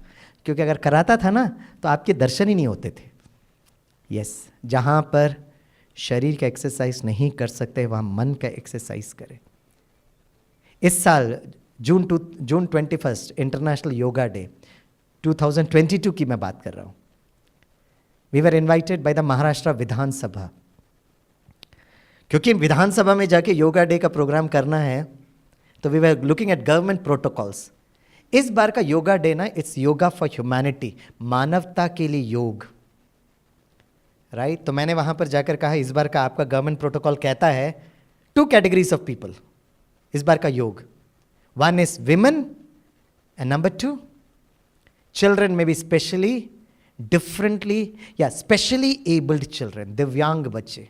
क्योंकि अगर कराता था ना तो आपके दर्शन ही नहीं होते थे। यस, जहाँ पर शरीर का एक्सरसाइज नहीं कर सकते वहाँ मन का एक्सरसाइज करें। इस साल जून 21 इंटरनेशनल योगा डे 2022 की मैं बात कर रहा हूँ। We were invited by the Maharashtra Vidhan Sabha, क्योंकि विधानसभा में जाके योगा डे का प्रोग्राम करना है, तो we were looking at government protocols. इस बार का योगा डे ना, इट्स योगा फॉर ह्यूमैनिटी, मानवता के लिए योग, राइट। तो मैंने वहाँ पर जाकर कहा इस बार का आपका गवर्नमेंट प्रोटोकॉल कहता है 2 कैटेगरीज ऑफ पीपल इस बार का योग। 1 is women and number 2 children में भी स्पेशली डिफरेंटली या स्पेशली एबल्ड चिल्ड्रन, दिव्यांग बच्चे।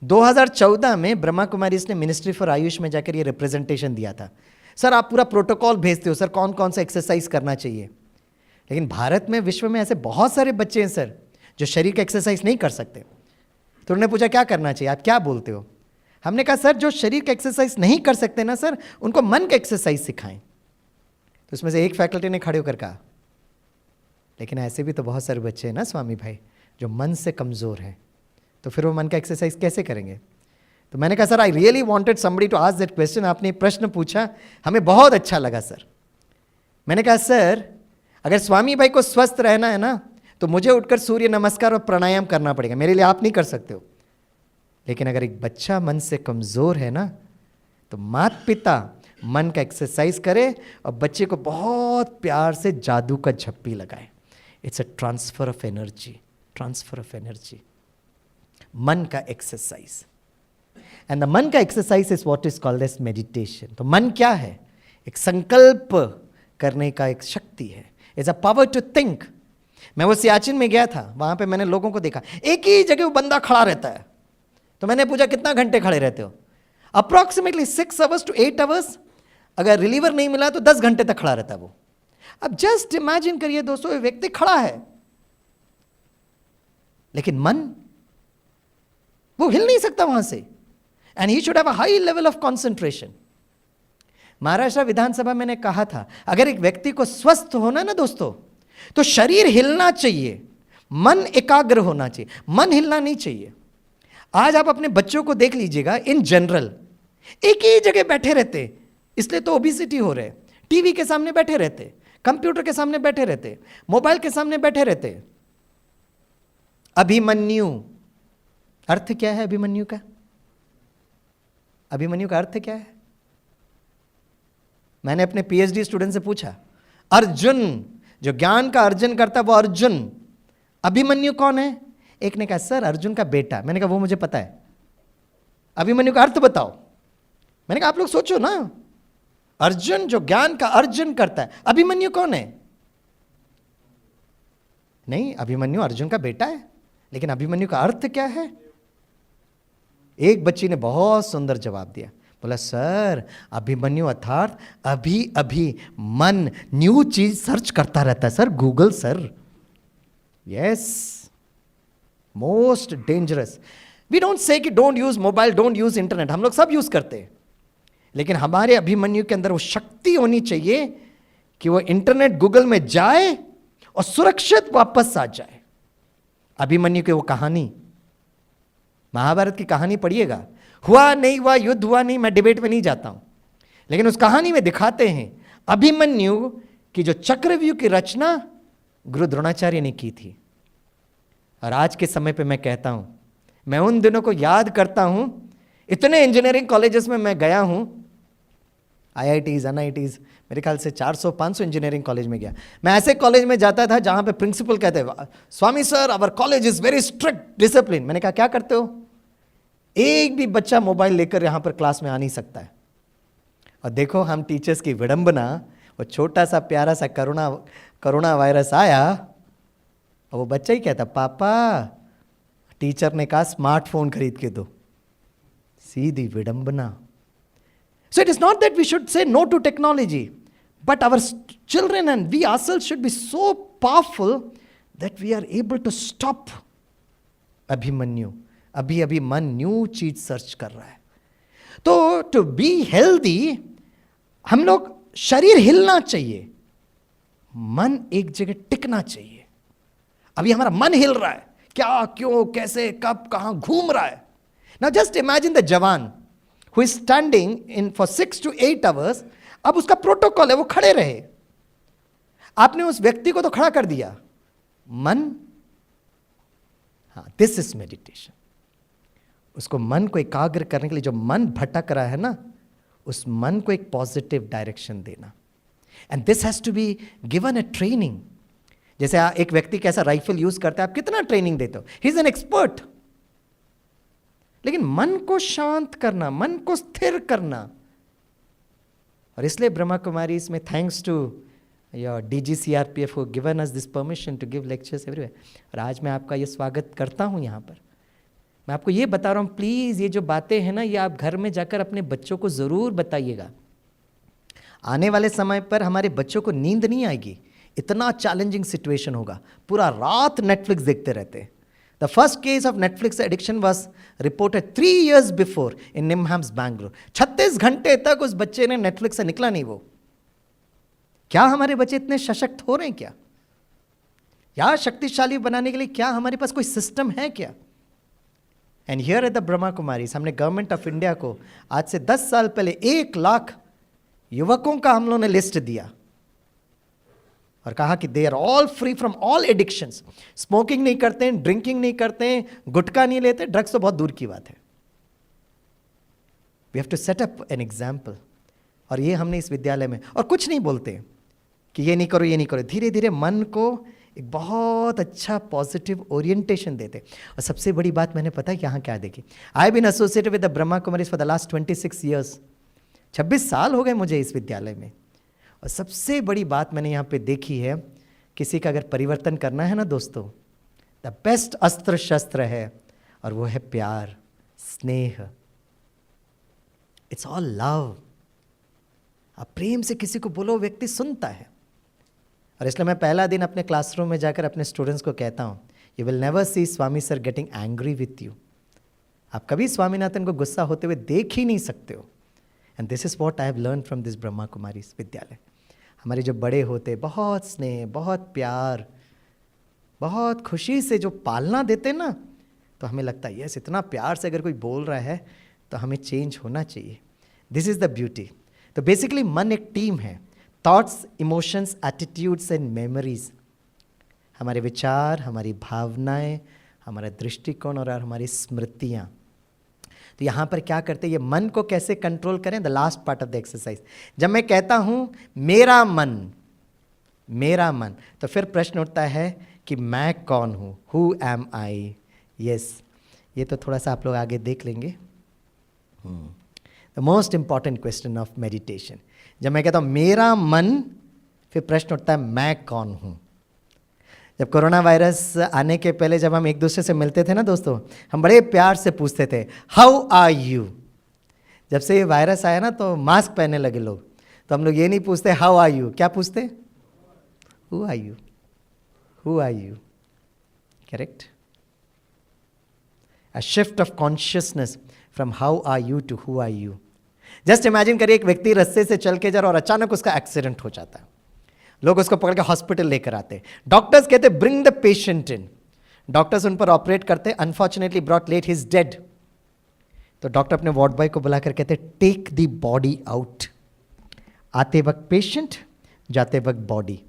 2014 में ब्रह्मा कुमारीज ने मिनिस्ट्री फॉर आयुष में जाकर ये रिप्रेजेंटेशन दिया था, सर आप पूरा प्रोटोकॉल भेजते हो सर, कौन कौन सा एक्सरसाइज करना चाहिए। लेकिन भारत में, विश्व में ऐसे बहुत सारे बच्चे हैं सर जो शरीर का एक्सरसाइज नहीं कर सकते। तो उन्होंने पूछा क्या करना चाहिए, आप क्या बोलते हो? हमने कहा सर जो शरीर का एक्सरसाइज नहीं कर सकते ना सर, उनको मन का एक्सरसाइज सिखाएं। तो उसमें से एक फैकल्टी ने खड़े होकर कहा लेकिन ऐसे भी तो बहुत सारे बच्चे हैं ना स्वामी भाई जो मन से कमज़ोर हैं, तो फिर वो मन का एक्सरसाइज कैसे करेंगे? तो मैंने कहा sir I really wanted somebody to ask that question. आपने प्रश्न पूछा, हमें बहुत अच्छा लगा सर। मैंने कहा सर अगर स्वामी भाई को स्वस्थ रहना है ना तो मुझे उठकर सूर्य नमस्कार और प्राणायाम करना पड़ेगा, मेरे लिए आप नहीं कर सकते हो। लेकिन अगर एक बच्चा मन से कमज़ोर है ना तो माता पिता मन का एक्सरसाइज करे और बच्चे को बहुत प्यार से जादू का झप्पी लगाए। It's a transfer of energy, transfer of energy, मन का एक्सरसाइज। एंड द मन का exercise is what is called as meditation. तो मन क्या है? एक संकल्प करने का एक शक्ति है, is a power to think. मैं वो सियाचिन में गया था, वहां पे मैंने लोगों को देखा एक ही जगह वो बंदा खड़ा रहता है। तो मैंने पूछा कितना घंटे खड़े रहते हो? Approximately 6 hours to 8 hours। अगर रिलीवर नहीं मिला तो 10 घंटे तक खड़ा रहता है वो। अब जस्ट इमेजिन करिए दोस्तों, ये व्यक्ति खड़ा है लेकिन मन वो हिल नहीं सकता वहां से, and he should have a high level of concentration. Maharashtra Vidhan Sabha में मैंने कहा था अगर एक व्यक्ति को स्वस्थ होना ना दोस्तों तो शरीर हिलना चाहिए, मन एकाग्र होना चाहिए, मन हिलना नहीं चाहिए। आज आप अपने बच्चों को देख लीजिएगा, इन जनरल एक ही जगह बैठे रहते, इसलिए तो ओबेसिटी हो रहे। टीवी के सामने बैठे रहते, कंप्यूटर के सामने बैठे रहते, मोबाइल के सामने बैठे रहते। अभिमन्यु, अर्थ क्या है अभिमन्यु का? अभिमन्यु का अर्थ क्या है? मैंने अपने पीएचडी स्टूडेंट से पूछा, अर्जुन जो ज्ञान का अर्जन करता है वो अर्जुन, अभिमन्यु कौन है? एक ने कहा सर अर्जुन का बेटा। मैंने कहा वो मुझे पता है, अभिमन्यु का अर्थ बताओ। मैंने कहा आप लोग सोचो ना, अर्जुन जो ज्ञान का अर्जन करता है, अभिमन्यु कौन है? नहीं, अभिमन्यु अर्जुन का बेटा है, लेकिन अभिमन्यु का अर्थ क्या है? एक बच्ची ने बहुत सुंदर जवाब दिया, बोला सर अभिमन्यु अर्थात अभी अभी मन न्यू चीज सर्च करता रहता है sir, Google sir. Yes, most dangerous. We don't say कि don't use mobile, don't use internet, हम लोग सब यूज करते हैं, लेकिन हमारे अभिमन्यु के अंदर वो शक्ति होनी चाहिए कि वो इंटरनेट गूगल में जाए और सुरक्षित वापस आ जाए। अभिमन्यु की वो कहानी, महाभारत की कहानी पढ़िएगा, हुआ नहीं हुआ, युद्ध हुआ नहीं, मैं डिबेट में नहीं जाता हूं, लेकिन उस कहानी में दिखाते हैं अभिमन्यु की जो चक्रव्यूह की रचना गुरु द्रोणाचार्य ने की थी। और आज के समय पे मैं कहता हूं, मैं उन दिनों को याद करता हूं, इतने इंजीनियरिंग कॉलेजेस में मैं गया हूं, IITs, NITs, मेरे ख्याल से 400-500 इंजीनियरिंग कॉलेज में गया। मैं ऐसे कॉलेज में जाता था जहां पे प्रिंसिपल कहते हैं Swami sir our college is very strict discipline. मैंने कहा क्या करते हो? एक भी बच्चा मोबाइल लेकर यहां पर क्लास में आ नहीं सकता है। और देखो हम टीचर्स की विडंबना, वो छोटा सा प्यारा सा कोरोना वायरस आया और वो बच्चा ही कहता पापा टीचर ने कहा स्मार्टफोन खरीद के दो। सीधी विडंबना। So it is not that we should say no to technology, but our children and we ourselves should be so powerful that we are able to stop Abhimanyu. अभी अभी मन न्यू चीज सर्च कर रहा है। तो टू बी हेल्दी हम लोग, शरीर हिलना चाहिए, मन एक जगह टिकना चाहिए। अभी हमारा मन हिल रहा है, क्या, क्यों, कैसे, कब, कहां घूम रहा है। Now just imagine the जवान who is standing in for 6 to 8 hours, अब उसका प्रोटोकॉल है वो खड़े रहे। आपने उस व्यक्ति को तो खड़ा कर दिया, मन, हाँ, दिस इज मेडिटेशन। उसको मन को एकाग्र करने के लिए जो मन भटक रहा है ना, उस मन को एक पॉजिटिव डायरेक्शन देना। And this has to be given a training. जैसे एक व्यक्ति कैसा राइफल यूज करता है, आप कितना ट्रेनिंग देते हो, ही इज एन एक्सपर्ट। लेकिन मन को शांत करना, मन को स्थिर करना, और इसलिए ब्रह्मा कुमारी इसमें thanks to your DGCRPF who given us this permission to give lectures everywhere. और आज मैं आपका ये स्वागत करता हूँ यहाँ पर। मैं आपको ये बता रहा हूँ, प्लीज़ ये जो बातें हैं ना, ये आप घर में जाकर अपने बच्चों को ज़रूर बताइएगा। आने वाले समय पर हमारे बच्चों को नींद नहीं आएगी, इतना चैलेंजिंग सिचुएशन होगा, पूरा रात नेटफ्लिक्स देखते रहते। The first case of Netflix addiction was reported 3 years before in NIMHANS, Bangalore. 36 घंटे तक उस बच्चे ने नेटफ्लिक्स से निकला नहीं वो। क्या हमारे बच्चे इतने सशक्त हो रहे हैं क्या? या शक्तिशाली बनाने के लिए क्या हमारे पास कोई सिस्टम है क्या? And here at the Brahma Kumaris हमने गवर्नमेंट ऑफ इंडिया को आज से 10 साल पहले 1 लाख युवकों का हम लोगों ने लिस्ट दिया और कहा कि they are all free from all addictions. Smoking नहीं करते हैं, ड्रिंकिंग नहीं करते हैं, गुटखा नहीं लेते, ड्रग्स तो बहुत दूर की बात है. We have to set up an example. और ये हमने इस विद्यालय में, और कुछ नहीं बोलते कि ये नहीं करो, ये नहीं करो. धीरे धीरे मन को एक बहुत अच्छा पॉजिटिव ओरिएंटेशन देते. और सबसे बड़ी बात मैंने पता है यहाँ क्या देखी. I have been associated with the Brahma Kumaris for the last 26 years. 26 साल हो गए मुझे इस विद्यालय में. और सबसे बड़ी बात मैंने यहाँ पे देखी है, किसी का अगर परिवर्तन करना है ना दोस्तों, द बेस्ट अस्त्र शस्त्र है और वो है प्यार, स्नेह. It's all love. आप प्रेम से किसी को बोलो, व्यक्ति सुनता है. और इसलिए मैं पहला दिन अपने क्लासरूम में जाकर अपने स्टूडेंट्स को कहता हूँ, you will never see Swami sir getting angry with you. आप कभी स्वामीनाथन को गुस्सा होते हुए देख ही नहीं सकते हो. And this is what I have learn from this Brahma Kumaris विद्यालय. हमारे जो बड़े होते, बहुत स्नेह, बहुत प्यार, बहुत खुशी से जो पालना देते ना, तो हमें लगता है यस, इतना प्यार से अगर कोई बोल रहा है तो हमें चेंज होना चाहिए. This is the beauty. तो बेसिकली मन एक टीम है. Thoughts, emotions, attitudes and memories. हमारे विचार, हमारी भावनाएं, हमारा दृष्टिकोण और हमारी स्मृतियाँ. तो यहाँ पर क्या करते हैं, ये मन को कैसे कंट्रोल करें, the last part of the exercise. जब मैं कहता हूँ मेरा मन, मेरा मन, तो फिर प्रश्न उठता है कि मैं कौन हूँ, हु एम आई. यस, ये तो थोड़ा सा आप लोग आगे देख लेंगे. The most important question of meditation. जब मैं कहता हूँ मेरा मन, फिर प्रश्न उठता है मैं कौन हूँ. जब कोरोना वायरस आने के पहले जब हम एक दूसरे से मिलते थे ना दोस्तों, हम बड़े प्यार से पूछते थे हाउ आर यू. जब से ये वायरस आया ना तो मास्क पहनने लगे लोग, तो हम लोग ये नहीं पूछते हाउ आर यू, क्या पूछते, who are you, who are you. Correct. A shift of consciousness from how are you to who are you. Just imagine करिए एक व्यक्ति रास्ते से चल के जा रहा और अचानक उसका एक्सीडेंट हो जाता है. लोग उसको पकड़ के हॉस्पिटल लेकर आते हैं. डॉक्टर्स कहते bring the patient in. Doctors उन पर ऑपरेट करते, unfortunately brought late, he is dead. तो डॉक्टर अपने वार्ड बॉय को बुलाकर कहते टेक द बॉडी आउट. आते वक्त पेशेंट, जाते वक्त बॉडी.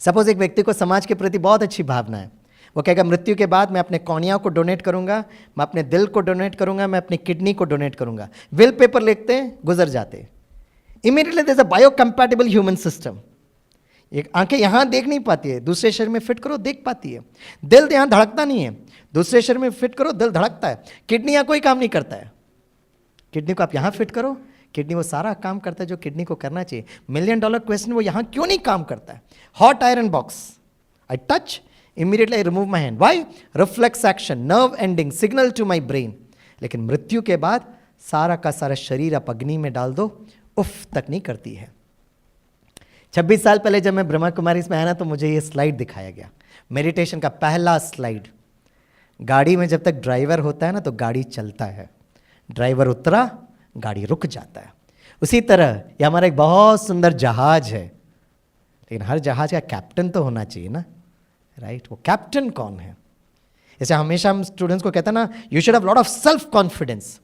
सपोज एक व्यक्ति को समाज के प्रति बहुत अच्छी भावना है. वो कहेगा मृत्यु के बाद मैं अपने कॉर्निया को डोनेट करूंगा, मैं अपने दिल को डोनेट करूंगा, मैं अपनी किडनी को डोनेट करूंगा. विल पेपर लिखते हैं, गुजर जाते हैं. Immediately there is a biocompatible human system. एक आंखें यहाँ देख नहीं पाती है, दूसरे शरीर में फिट करो देख पाती है. दिल यहाँ धड़कता नहीं है, दूसरे शरीर में फिट करो दिल धड़कता है. किडनी यहाँ कोई काम नहीं करता है. किडनी को आप यहाँ फिट करो, किडनी वो सारा काम करता है जो किडनी को करना चाहिए. $1 million क्वेश्चन, वो यहाँ क्यों नहीं काम करता है. Hot iron box, I touch, immediately I remove my hand. Why? Reflex action, nerve ending, signal to my brain. लेकिन मृत्यु के बाद सारा का सारा शरीर आप अग्नि में डाल दो, उफ तक नहीं करती है. 26 साल पहले जब मैं ब्रह्मा कुमारीज में आया ना, तो मुझे ये स्लाइड दिखाया गया, मेडिटेशन का पहला स्लाइड. गाड़ी में जब तक ड्राइवर होता है ना तो गाड़ी चलता है, ड्राइवर उतरा गाड़ी रुक जाता है. उसी तरह ये हमारा एक बहुत सुंदर जहाज है, लेकिन हर जहाज का कैप्टन तो होना चाहिए ना, राइट. वो कैप्टन कौन है? जैसे हमेशा हम स्टूडेंट्स को कहते हैं ना, you should have lot of self confidence.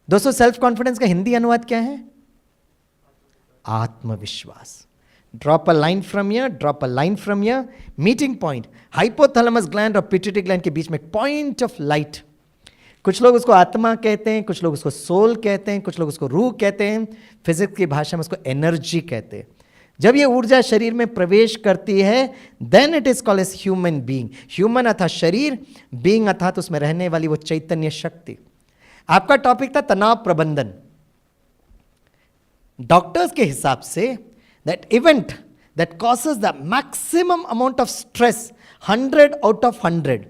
दोस्तों सेल्फ कॉन्फिडेंस का हिंदी अनुवाद क्या है? आत्मविश्वास. Drop a line from here, drop a line from here, meeting point, hypothalamus gland और पिट्यूटरी ग्लैंड के बीच में पॉइंट ऑफ लाइट. कुछ लोग उसको आत्मा कहते हैं, कुछ लोग उसको सोल कहते हैं, कुछ लोग उसको रूह कहते हैं, फिजिक्स की भाषा में उसको एनर्जी कहते हैं. जब ये ऊर्जा शरीर में प्रवेश करती है, then it is called as human being. Human अर्थात शरीर, बीइंग अर्थात उसमें रहने वाली वो चैतन्य शक्ति. आपका टॉपिक था तनाव प्रबंधन. डॉक्टर्स के हिसाब say that event that causes the maximum amount of stress 100 out of 100,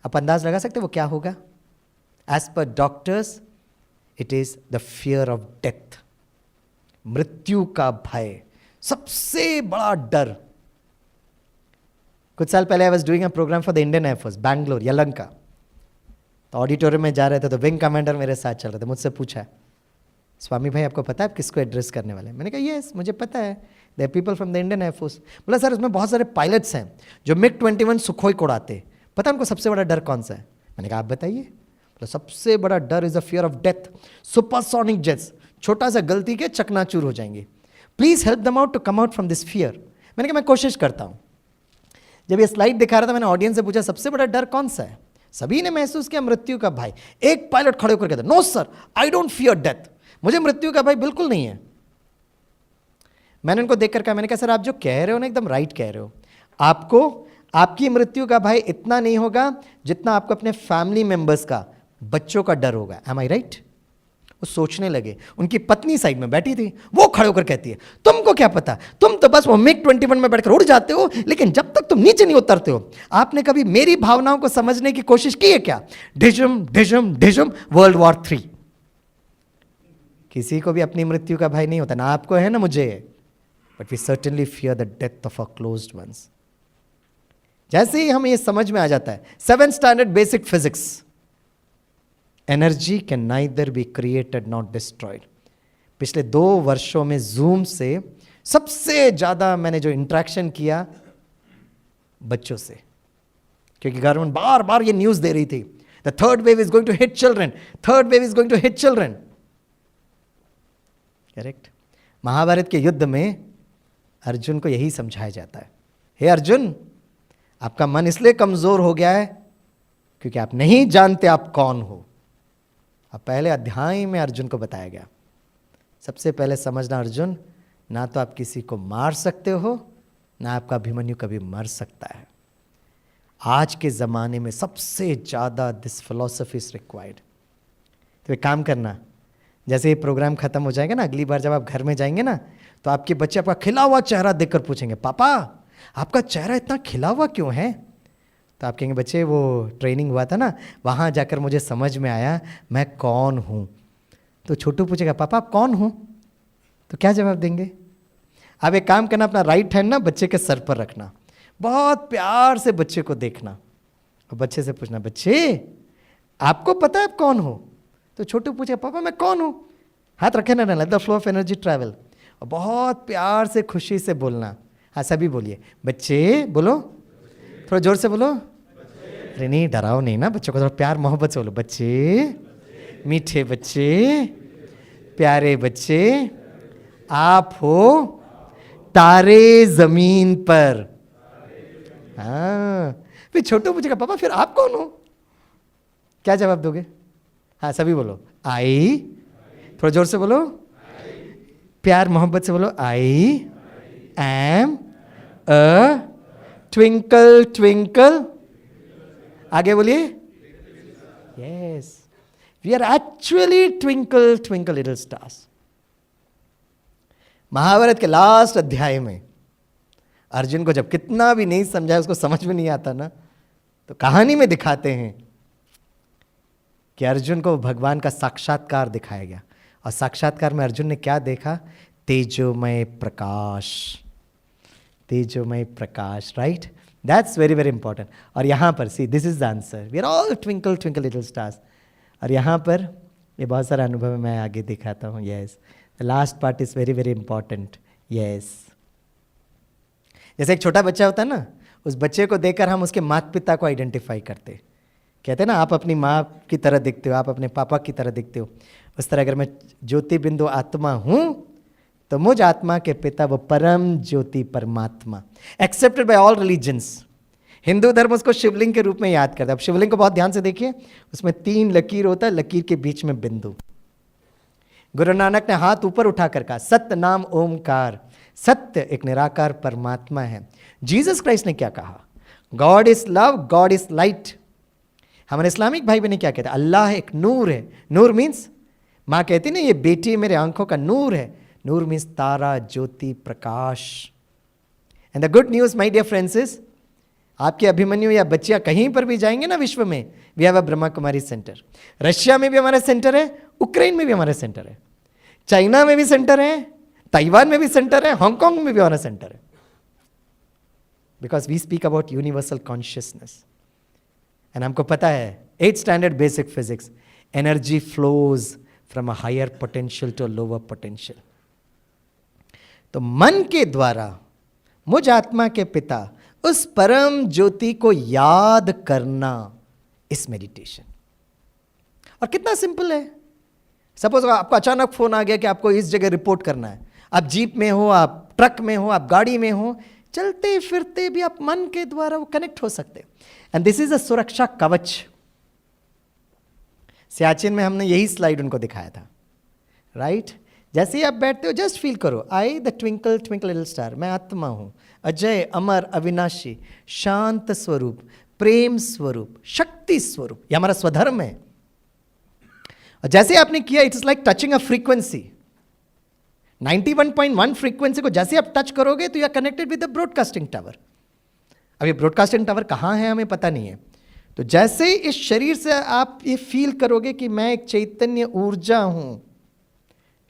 आप अंदाज लगा सकते वो क्या होगा? As per doctors it is the fear of death. मृत्यु का भय, सबसे बड़ा डर. कुछ साल पहले I was doing a program for the Indian air force, Bangalore, Yelahanka. तो ऑडिटोरियम में जा रहे थे, तो विंग कमांडर मेरे साथ चल रहे थे. मुझसे पूछा स्वामी भाई आपको पता है आप किसको एड्रेस करने वाले हैं? मैंने कहा यस मुझे पता है, they are people from the Indian air force. बोला सर उसमें बहुत सारे पायलट्स हैं जो MiG-21 सुखोई को उड़ाते, पता उनको सबसे बड़ा डर कौन सा है? मैंने कहा आप बताइए। बोला सबसे बड़ा डर is a fear of death, supersonic jets, छोटा सा गलती के चकनाचूर हो जाएंगे, please help them out to come out from this fear. मैंने कहा मैं कोशिश करता हूँ। जब ये स्लाइड दिखा रहा था मैंने ऑडियंस से पूछा सबसे बड़ा डर कौन सा है? सभी ने महसूस किया मृत्यु का भय। एक पायलट खड़े होकर कहता no sir I don't fear death, मुझे मृत्यु का भय बिल्कुल नहीं है। मैंने उनको देखकर कहा, मैंने कहा सर आप जो कह रहे हो ना एकदम राइट कह रहे हो, आपको आपकी मृत्यु का भय इतना नहीं होगा जितना आपको अपने फैमिली मेंबर्स का, बच्चों का डर होगा। एम आई राइट? वो सोचने लगे। उनकी पत्नी साइड में बैठी थी, वो खड़े होकर कहती है तुमको क्या पता, तुम तो बस वो MiG-21 में बैठकर उड़ जाते हो, लेकिन जब तक तुम नीचे नहीं उतरते हो आपने कभी मेरी भावनाओं को समझने की कोशिश की है क्या? डिजम डिजम डिजम वर्ल्ड वॉर 3। किसी को भी अपनी मृत्यु का भय नहीं होता, ना आपको है ना मुझे, but we certainly fear the death of our closed ones. जैसे ही हमें ये समझ में आ जाता है, 7th standard basic physics, energy can neither be created not destroyed. पिछले 2 वर्षों में जूम से सबसे ज़्यादा मैंने जो इंट्रैक्शन किया बच्चों से, क्योंकि गवर्नमेंट बार बार ये न्यूज़ दे रही थी the third wave is going to hit children, third wave is going to hit children. Correct? Mahabharata के युद्ध में अर्जुन को यही समझाया जाता है, हे अर्जुन आपका मन इसलिए कमज़ोर हो गया है क्योंकि आप नहीं जानते आप कौन हो। अब पहले अध्याय में अर्जुन को बताया गया, सबसे पहले समझना अर्जुन, ना तो आप किसी को मार सकते हो ना आपका अभिमन्यु कभी मर सकता है। आज के ज़माने में सबसे ज़्यादा दिस फिलॉसफी इज रिक्वायर्ड। तो एक काम करना, जैसे ये प्रोग्राम ख़त्म हो जाएगा ना, अगली बार जब आप घर में जाएंगे ना तो आपके बच्चे आपका खिला हुआ चेहरा देखकर पूछेंगे पापा आपका चेहरा इतना खिला हुआ क्यों है? तो आप कहेंगे बच्चे वो ट्रेनिंग हुआ था ना, वहाँ जाकर मुझे समझ में आया मैं कौन हूँ। तो छोटू पूछेगा पापा आप कौन हो? तो क्या जवाब देंगे? आप एक काम करना, अपना राइट हैंड ना बच्चे के सर पर रखना, बहुत प्यार से बच्चे को देखना और बच्चे से पूछना बच्चे आपको पता है आप कौन हो? तो छोटू पूछेगा पापा मैं कौन हूँ? हाथ रखे ना, let the flow of energy travel, और बहुत प्यार से खुशी से बोलना। हाँ सभी बोलिए बच्चे, बोलो थोड़ा जोर से बोलो। अरे नहीं डराओ नहीं ना, बच्चों को थोड़ा प्यार मोहब्बत से बोलो। बच्चे, मीठे बच्चे, प्यारे बच्चे, आप हो तारे जमीन पर। हाँ फिर छोटू पूछेगा पापा फिर आप कौन हो? क्या जवाब दोगे? हाँ सभी बोलो आई, थोड़ा जोर से बोलो, प्यार मोहब्बत से बोलो, I am a twinkle twinkle. आगे बोलिए yes we are actually twinkle twinkle little stars. Mahabharata के लास्ट अध्याय में अर्जुन को जब कितना भी नहीं समझाया, उसको समझ में नहीं आता ना, तो कहानी में दिखाते हैं कि अर्जुन को भगवान का साक्षात्कार दिखाया गया। और साक्षात्कार में अर्जुन ने क्या देखा? तेजोमय प्रकाश, तेजोमय प्रकाश, right? That's very very important. और यहाँ पर see this is the answer, we are all twinkle twinkle little stars. और यहाँ पर ये बहुत सारा अनुभव मैं आगे दिखाता हूँ। Yes the last part is very very important. Yes जैसे एक छोटा बच्चा होता है ना, उस बच्चे को देखकर हम उसके माता पिता को आइडेंटिफाई करते, कहते हैं ना आप अपनी माँ की तरह दिखते हो, आप अपने पापा की तरह दिखते हो। उस तरह अगर मैं ज्योति बिंदु आत्मा हूँ तो मुझ आत्मा के पिता वो परम ज्योति परमात्मा, accepted by all religions. Hindu धर्म उसको शिवलिंग के रूप में याद करता है। अब शिवलिंग को बहुत ध्यान से देखिए, उसमें 3 लकीर होता है, लकीर के बीच में बिंदु। गुरु नानक ने हाथ ऊपर उठाकर कहा सत्य नाम ओमकार, सत्य एक निराकार परमात्मा है। जीसस क्राइस्ट ने क्या कहा? God is love, God is light. हमारे इस्लामिक भाई बहन क्या कहते हैं? अल्लाह एक नूर है। नूर मीन्स, माँ कहती ना ये बेटी मेरे आंखों का नूर है। नूर मीन्स तारा, ज्योति, प्रकाश। And the good news my dear friends is, आपके अभिमन्यु या बच्चियां कहीं पर भी जाएंगे ना विश्व में, we have a Brahma Kumari centre. Russia में भी हमारा सेंटर है, उक्रेन में भी हमारा सेंटर है, चाइना में भी सेंटर है, ताइवान में भी सेंटर है, हांगकांग में भी हमारा सेंटर है। Because we speak about universal consciousness. And हमको पता है 8th standard basic physics, energy flows from a higher potential to a lower potential. तो मन के द्वारा मुझ आत्मा के पिता उस परम ज्योति को याद करना इस मेडिटेशन। और कितना सिंपल है। सपोज आपको अचानक फोन आ गया कि आपको इस जगह रिपोर्ट करना है, आप जीप में हो, आप ट्रक में हो, आप गाड़ी में हो, चलते फिरते भी आप मन के द्वारा वो कनेक्ट हो सकते। एंड दिस इज अ सुरक्षा कवच। सियाचिन में हमने यही स्लाइड उनको दिखाया था, राइट? जैसे ही आप बैठते हो जस्ट फील करो, I the twinkle twinkle little star, मैं आत्मा हूं, अजय अमर अविनाशी शांत स्वरूप, प्रेम स्वरूप, शक्ति स्वरूप। ये हमारा स्वधर्म है। और जैसे आपने किया, it's like touching a frequency. 91.1 frequency को जैसे आप टच करोगे तो you are connected with the broadcasting tower. अब ये ब्रॉडकास्टिंग टावर कहाँ है हमें पता नहीं है। तो जैसे इस शरीर से आप ये फील करोगे कि मैं एक चैतन्य ऊर्जा हूं,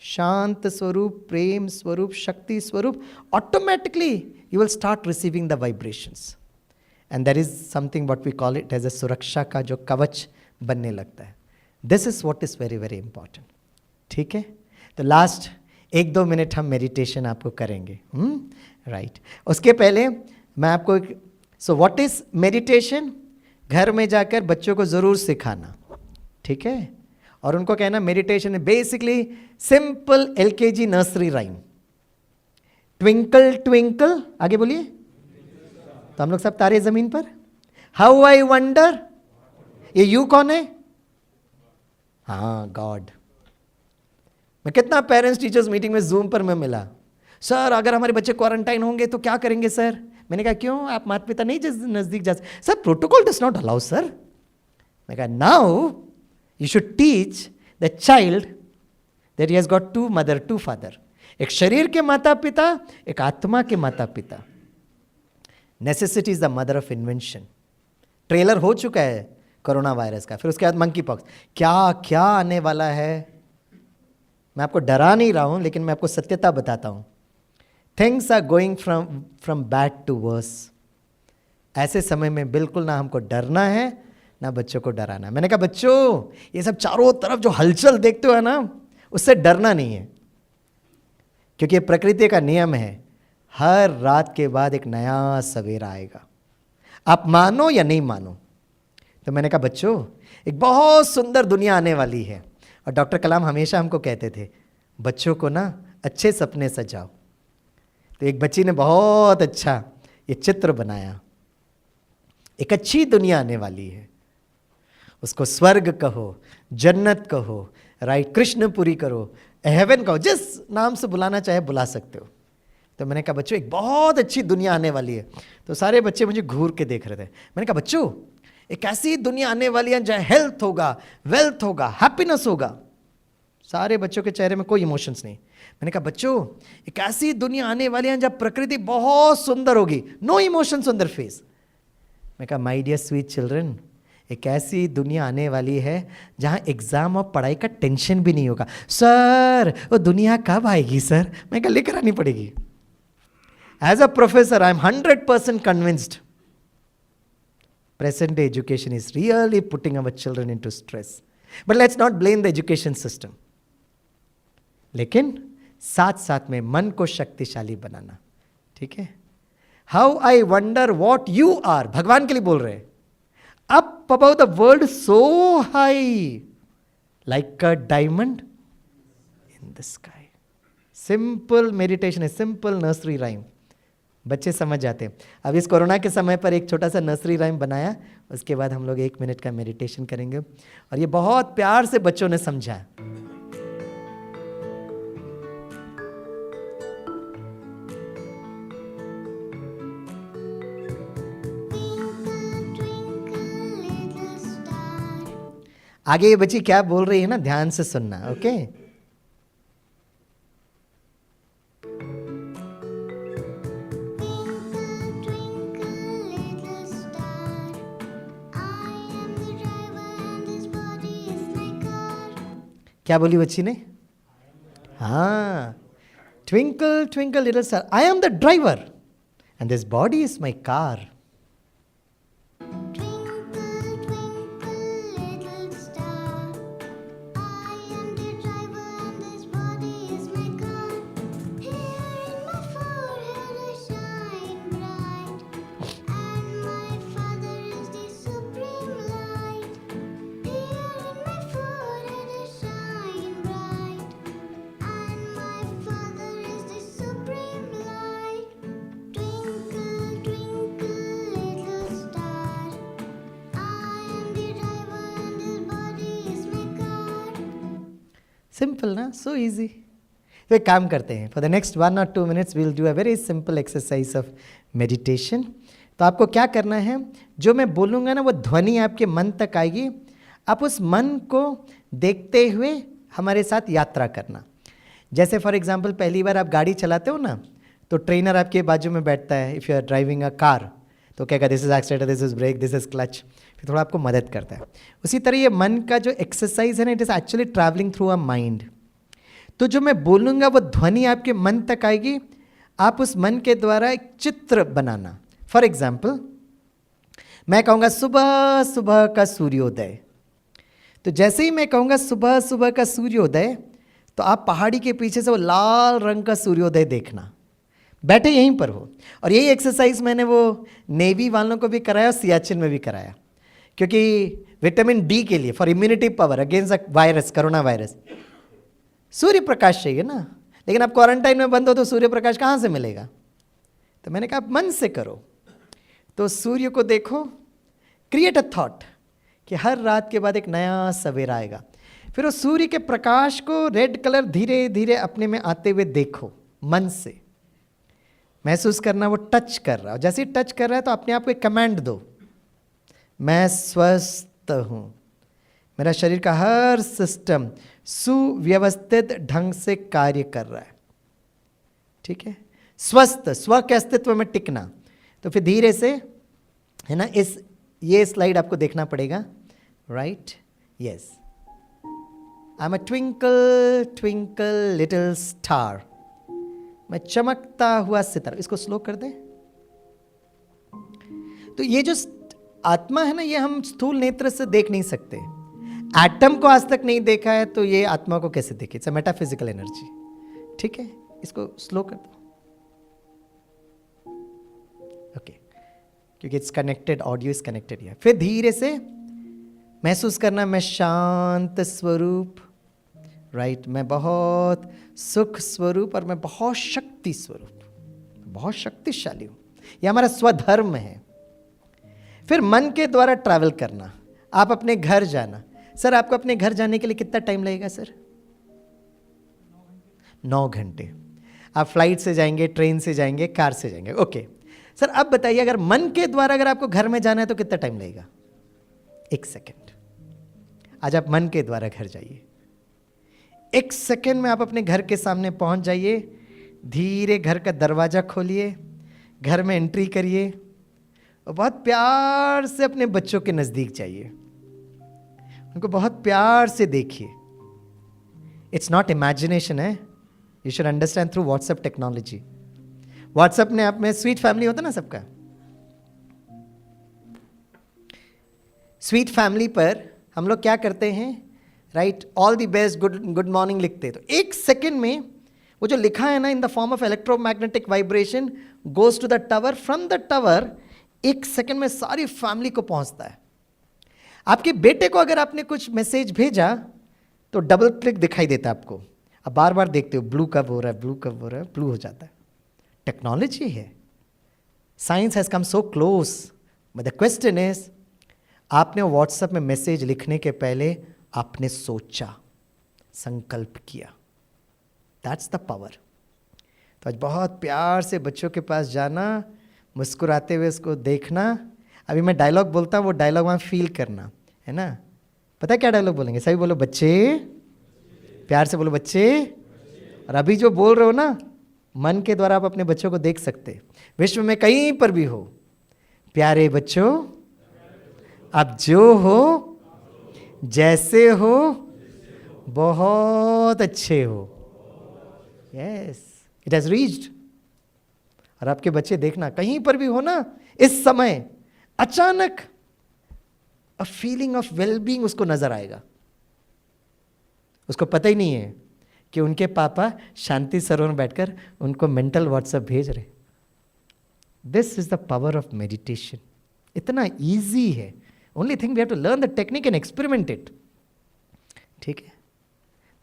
शांत स्वरूप, प्रेम स्वरूप, शक्ति स्वरूप, automatically you will start receiving the vibrations. And there is something what we call it as a सुरक्षा का जो कवच बनने लगता है। This is what is very very important. ठीक है, तो लास्ट 1-2 मिनट हम मेडिटेशन आपको करेंगे, राइट? उसके पहले मैं आपको सो व्हाट इज मेडिटेशन, घर में जाकर बच्चों को ज़रूर सिखाना, ठीक है? और उनको कहना मेडिटेशन है basically simple LKG nursery rhyme. Twinkle twinkle, आगे बोलिए। तो हम लोग सब तारे जमीन पर, हाउ आई वंडर, ये यू कौन है? हाँ, गॉड। मैं कितना पेरेंट्स टीचर्स मीटिंग में जूम पर मैं मिला, सर अगर हमारे बच्चे क्वारंटाइन होंगे तो क्या करेंगे सर? मैंने कहा क्यों, आप माता पिता नहीं नजदीक जा सकते? Sir protocol does not allow sir. मैं कहा now you should teach the child that he has got 2 mother 2 father. एक शरीर के माता पिता, एक आत्मा के माता पिता। Necessity is the mother of invention. Trailer हो चुका है कोरोना वायरस का, फिर उसके बाद मंकी पॉक्स, क्या क्या आने वाला है। मैं आपको डरा नहीं रहा हूं, लेकिन मैं आपको सत्यता बताता हूं। Things are going from bad to worse. ऐसे समय में बिल्कुल ना हमको डरना है ना बच्चों को डराना है। मैंने कहा बच्चों ये सब चारों तरफ जो हलचल देखते हो ना, उससे डरना नहीं है, क्योंकि ये प्रकृति का नियम है। हर रात के बाद एक नया सवेरा आएगा, आप मानो या नहीं मानो। तो मैंने कहा बच्चों एक बहुत सुंदर दुनिया आने वाली है। और डॉक्टर कलाम हमेशा हमको कहते थे बच्चों को ना अच्छे सपने सजाओ। तो एक बच्ची ने बहुत अच्छा ये चित्र बनाया, एक अच्छी दुनिया आने वाली है, उसको स्वर्ग कहो, जन्नत कहो, राइट, कृष्णपुरी करो, हेवन कहो, जिस नाम से बुलाना चाहे बुला सकते हो। तो मैंने कहा बच्चों एक बहुत अच्छी दुनिया आने वाली है। तो सारे बच्चे मुझे घूर के देख रहे थे। मैंने कहा बच्चों एक ऐसी दुनिया आने वाली है जहाँ हेल्थ होगा, वेल्थ होगा, हैप्पीनेस होगा। सारे बच्चों के चेहरे में कोई इमोशंस नहीं। मैंने कहा बच्चों एक ऐसी दुनिया आने वाली है जब प्रकृति बहुत सुंदर होगी, no emotions on their face. मैं कहा माय डियर स्वीट चिल्ड्रन, एक ऐसी दुनिया आने वाली है जहां एग्जाम और पढ़ाई का टेंशन भी नहीं होगा। सर वो दुनिया कब आएगी सर? मैं कहा लेकर आनी पड़ेगी। As a professor I am 100% convinced present day education is really putting our children into stress. But let's not blame the education system. लेकिन साथ साथ में मन को शक्तिशाली बनाना, ठीक है? How I wonder what you are, भगवान के लिए बोल रहे हैं। Up about the world so high like a diamond in the sky. Simple meditation है, सिंपल नर्सरी राइम, बच्चे समझ जाते हैं। अब इस कोरोना के समय पर एक छोटा सा नर्सरी राइम बनाया, उसके बाद हम लोग 1 मिनट का मेडिटेशन करेंगे। और ये बहुत प्यार से बच्चों ने समझा। आगे ये बच्ची क्या बोल रही है ना, ध्यान से सुनना, ओके? क्या बोली बच्ची ने? हाँ, twinkle twinkle little star, I am the driver and this body is my car. Twinkle, twinkle, little star, I am the driver simple ना, सो इजी। तो एक काम करते हैं, for the next 1 or 2 minutes we'll do a very simple exercise of meditation. तो आपको क्या करना है, जो मैं बोलूँगा ना वो ध्वनि आपके मन तक आएगी, आप उस मन को देखते हुए हमारे साथ यात्रा करना। जैसे फॉर एग्जांपल पहली बार आप गाड़ी चलाते हो ना, तो ट्रेनर आपके बाजू में बैठता है, if you are driving a car, तो क्या कहता है, this is accelerator, this is brake, this is clutch, फिर थोड़ा आपको मदद करता है। उसी तरह ये मन का जो एक्सरसाइज है ना, it is actually travelling through a mind. तो जो मैं बोलूँगा वो ध्वनि आपके मन तक आएगी, आप उस मन के द्वारा एक चित्र बनाना। फॉर एग्जाम्पल मैं कहूँगा सुबह सुबह का सूर्योदय, तो जैसे ही मैं कहूँगा सुबह सुबह का सूर्योदय, तो आप पहाड़ी के पीछे से वो लाल रंग का सूर्योदय देखना, बैठे यहीं पर हो। और यही एक्सरसाइज मैंने वो नेवी वालों को भी कराया और सियाचिन में भी कराया, क्योंकि विटामिन डी के लिए, for immunity power against a virus, corona virus, सूर्य प्रकाश चाहिए ना। लेकिन आप क्वारंटाइन में बंद हो तो सूर्य प्रकाश कहाँ से मिलेगा? तो मैंने कहा आप मन से करो। तो सूर्य को देखो, क्रिएट अ थॉट कि हर रात के बाद एक नया सवेरा आएगा। फिर उस सूर्य के प्रकाश को रेड कलर धीरे धीरे अपने में आते हुए देखो, मन से महसूस करना वो टच कर रहा है। जैसे ही टच कर रहा है तो अपने आप को एक कमांड दो, मैं स्वस्थ हूँ, मेरा शरीर का हर सिस्टम सुव्यवस्थित ढंग से कार्य कर रहा है। ठीक है, स्वस्थ, स्व के अस्तित्व में टिकना। तो फिर धीरे से, है ना, ये स्लाइड आपको देखना पड़ेगा, right? Yes, I am a twinkle twinkle little star, मैं चमकता हुआ सितारा। इसको स्लो कर दें। तो ये जो आत्मा है ना, ये हम स्थूल नेत्र से देख नहीं सकते। एटम को आज तक नहीं देखा है, तो ये आत्मा को कैसे देखे? It's a metaphysical energy. ठीक है, इसको स्लो कर दो। ओके, क्योंकि it's connected, audio is connected here. फिर धीरे से महसूस करना, मैं शांत स्वरूप, राइट, मैं बहुत सुख स्वरूप और मैं बहुत शक्ति स्वरूप, बहुत शक्तिशाली हूं। यह हमारा स्वधर्म है। फिर मन के द्वारा ट्रैवल करना, आप अपने घर जाना। सर आपको अपने घर जाने के लिए कितना टाइम लगेगा? सर 9 घंटे। आप फ्लाइट से जाएंगे, ट्रेन से जाएंगे, कार से जाएंगे। ओके सर, अब बताइए अगर मन के द्वारा अगर आपको घर में जाना है तो कितना टाइम लगेगा? 1 सेकेंड। आज आप मन के द्वारा घर जाइए, 1 सेकेंड में आप अपने घर के सामने पहुंच जाइए। धीरे घर का दरवाजा खोलिए, घर में एंट्री करिए और बहुत प्यार से अपने बच्चों के नज़दीक जाइए, उनको बहुत प्यार से देखिए। इट्स नॉट इमेजिनेशन है, you should understand through WhatsApp technology. WhatsApp ने आप में स्वीट फैमिली होता ना सबका, स्वीट फैमिली पर हम लोग क्या करते हैं, right, all the best, good morning लिखते हैं। तो 1 सेकेंड में वो जो लिखा है ना, in the form of electromagnetic vibration goes to the tower, from the tower 1 second में सारी फैमिली को पहुंचता है। आपके बेटे को अगर आपने कुछ मैसेज भेजा तो डबल क्लिक दिखाई देता है आपको, अब बार बार देखते हो ब्लू कब हो रहा है, ब्लू कब हो रहा है, ब्लू हो जाता है। टेक्नोलॉजी है, science has come so close, but the question is, आपने व्हाट्सएप में मैसेज लिखने के पहले आपने सोचा, संकल्प किया, दैट्स द पावर। तो आज बहुत प्यार से बच्चों के पास जाना, मुस्कुराते हुए उसको देखना। अभी मैं डायलॉग बोलता हूँ, वो डायलॉग वहाँ फील करना, है ना? पता है क्या डायलॉग बोलेंगे? सभी बोलो बच्चे, प्यार से बोलो बच्चे। और अभी जो बोल रहे हो ना, मन के द्वारा आप अपने बच्चों को देख सकते, विश्व में कहीं पर भी हो, प्यारे बच्चों, आप जो हो, जैसे हो, बहुत अच्छे हो। Yes, it has reached. और आपके बच्चे देखना कहीं पर भी हो ना, इस समय अचानक अ फीलिंग ऑफ वेलबींग उसको नजर आएगा। उसको पता ही नहीं है कि उनके पापा शांति सरोवर में बैठकर उनको मेंटल व्हाट्सएप भेज रहे। This is the power of meditation. इतना ईजी है, only thing we have to learn the technique and experiment it. ठीक है,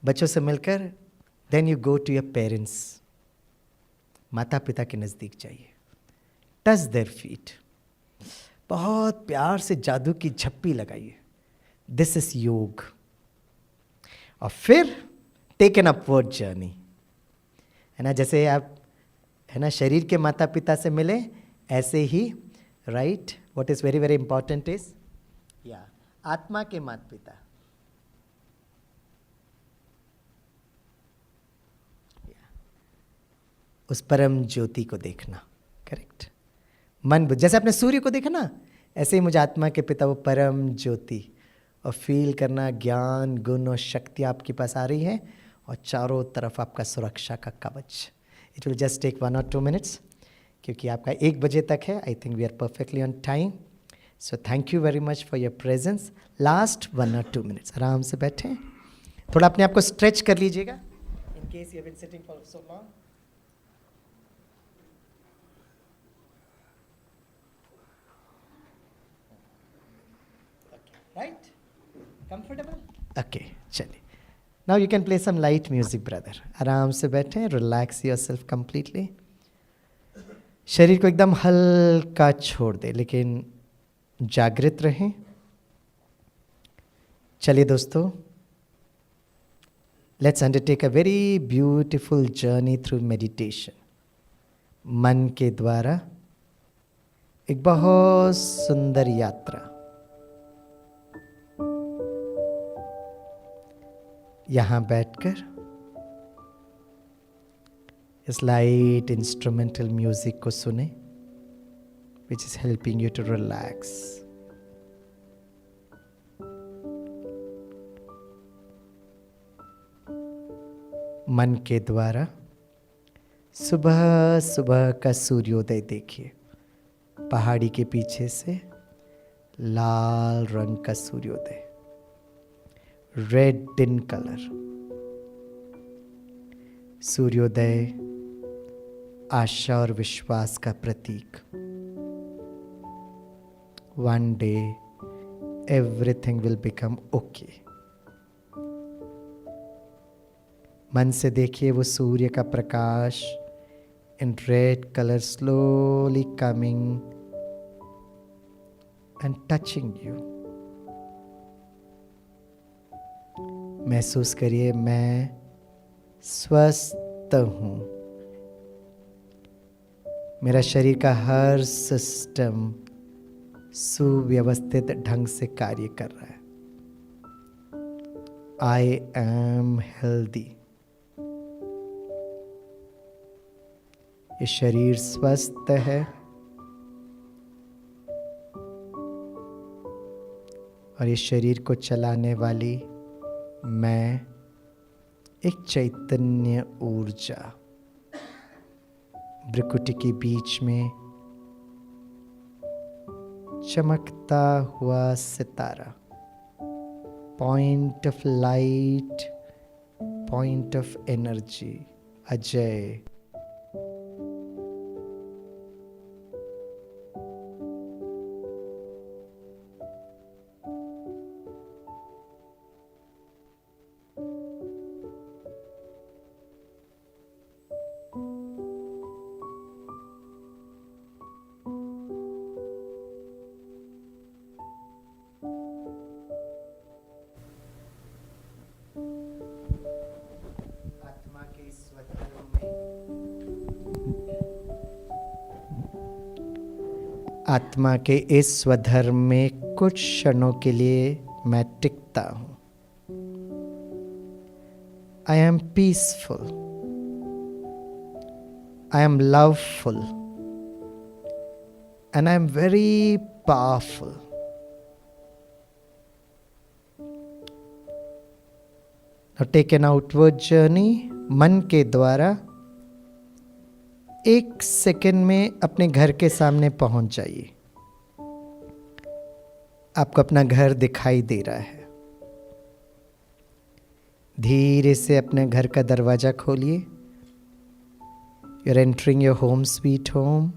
बच्चों से मिलकर then you go to your parents, माता पिता के नज़दीक जाइए, टच देयर फीट, बहुत प्यार से जादू की झप्पी लगाइए, दिस इज योग। और फिर टेक एन अपवर्ड जर्नी, है ना, जैसे आप, है ना, शरीर के माता पिता से मिले, ऐसे ही, right, what is very very important is, या आत्मा के माता पिता, उस परम ज्योति को देखना, करेक्ट, मन बुद्धि, जैसे आपने सूर्य को देखा ना, ऐसे ही मुझे आत्मा के पिता वो परम ज्योति, और फील करना ज्ञान गुण और शक्ति आपके पास आ रही है, और चारों तरफ आपका सुरक्षा का कवच। It will just take 1 or 2 minutes, क्योंकि आपका 1 बजे तक है। I think we are perfectly on time, so thank you very much for your presence. Last 1 or 2 minutes आराम से बैठें, थोड़ा अपने आप को स्ट्रेच कर लीजिएगा, in case you have been sitting for so long. Right? Comfortable? Okay, चलिए. Now you can play some light music, brother. आराम से बैठें, relax yourself completely. शरीर को एकदम हल्का छोड़ दे, लेकिन जागृत रहें. चलिए दोस्तों, let's undertake a very beautiful journey through meditation. मन के द्वारा एक बहुत सुंदर यात्रा. यहाँ बैठकर इस लाइट इंस्ट्रूमेंटल म्यूजिक को सुने, which is helping you to relax. मन के द्वारा सुबह सुबह का सूर्योदय देखिए. पहाड़ी के पीछे से लाल रंग का सूर्योदय, रेड इन कलर. सूर्योदय आशा और विश्वास का प्रतीक. One day everything will become okay. मन से देखिए वो सूर्य का प्रकाश in red colour slowly coming and touching you. महसूस करिए मैं स्वस्थ हूँ. मेरा शरीर का हर सिस्टम सुव्यवस्थित ढंग से कार्य कर रहा है. I am healthy. ये शरीर स्वस्थ है और ये शरीर को चलाने वाली मैं एक चैतन्य ऊर्जा. भ्रुकुटी के बीच में चमकता हुआ सितारा, point of light, point of energy, अजय. आत्मा के इस स्वधर्म में कुछ क्षणों के लिए मैं टिकता हूं. I am peaceful, I am loveful and I am very powerful. Now take an outward journey. मन के द्वारा 1 सेकेंड में अपने घर के सामने पहुंच जाइए. आपको अपना घर दिखाई दे रहा है. धीरे से अपने घर का दरवाजा खोलिए. You are entering your home sweet home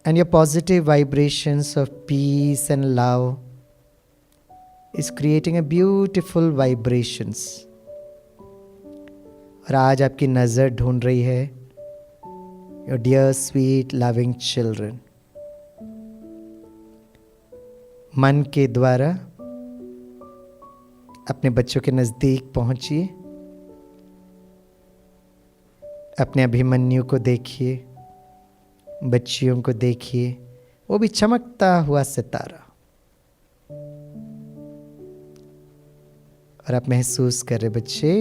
and your positive vibrations of peace and love is creating a beautiful vibrations. और आज आपकी नज़र ढूंढ रही है your dear sweet loving children. मन के द्वारा अपने बच्चों के नज़दीक पहुंचिए, अपने अभिमन्यु को देखिए, बच्चियों को देखिए, वो भी चमकता हुआ सितारा। और आप महसूस कर रहे बच्चे,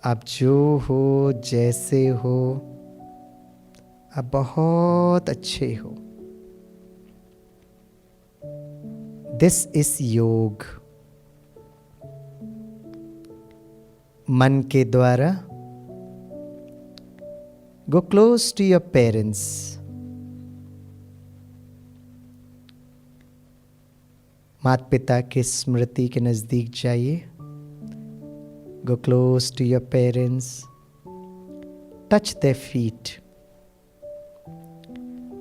आप जो हो, जैसे हो, आप बहुत अच्छे हो। दिस इज योग। मन के द्वारा go close to your parents. माता पिता के स्मृति के नजदीक जाइए। Go close to your parents, touch their feet.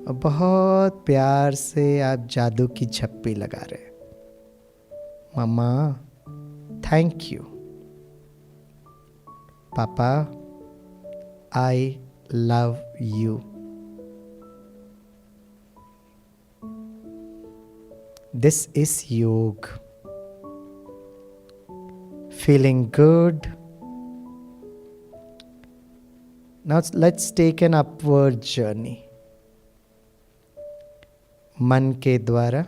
और बहुत प्यार से आप जादू की झप्पी लगा रहे। मम्मा थैंक यू, पापा I love you. This is yoga. Feeling good. Now let's take an upward journey. मन के द्वारा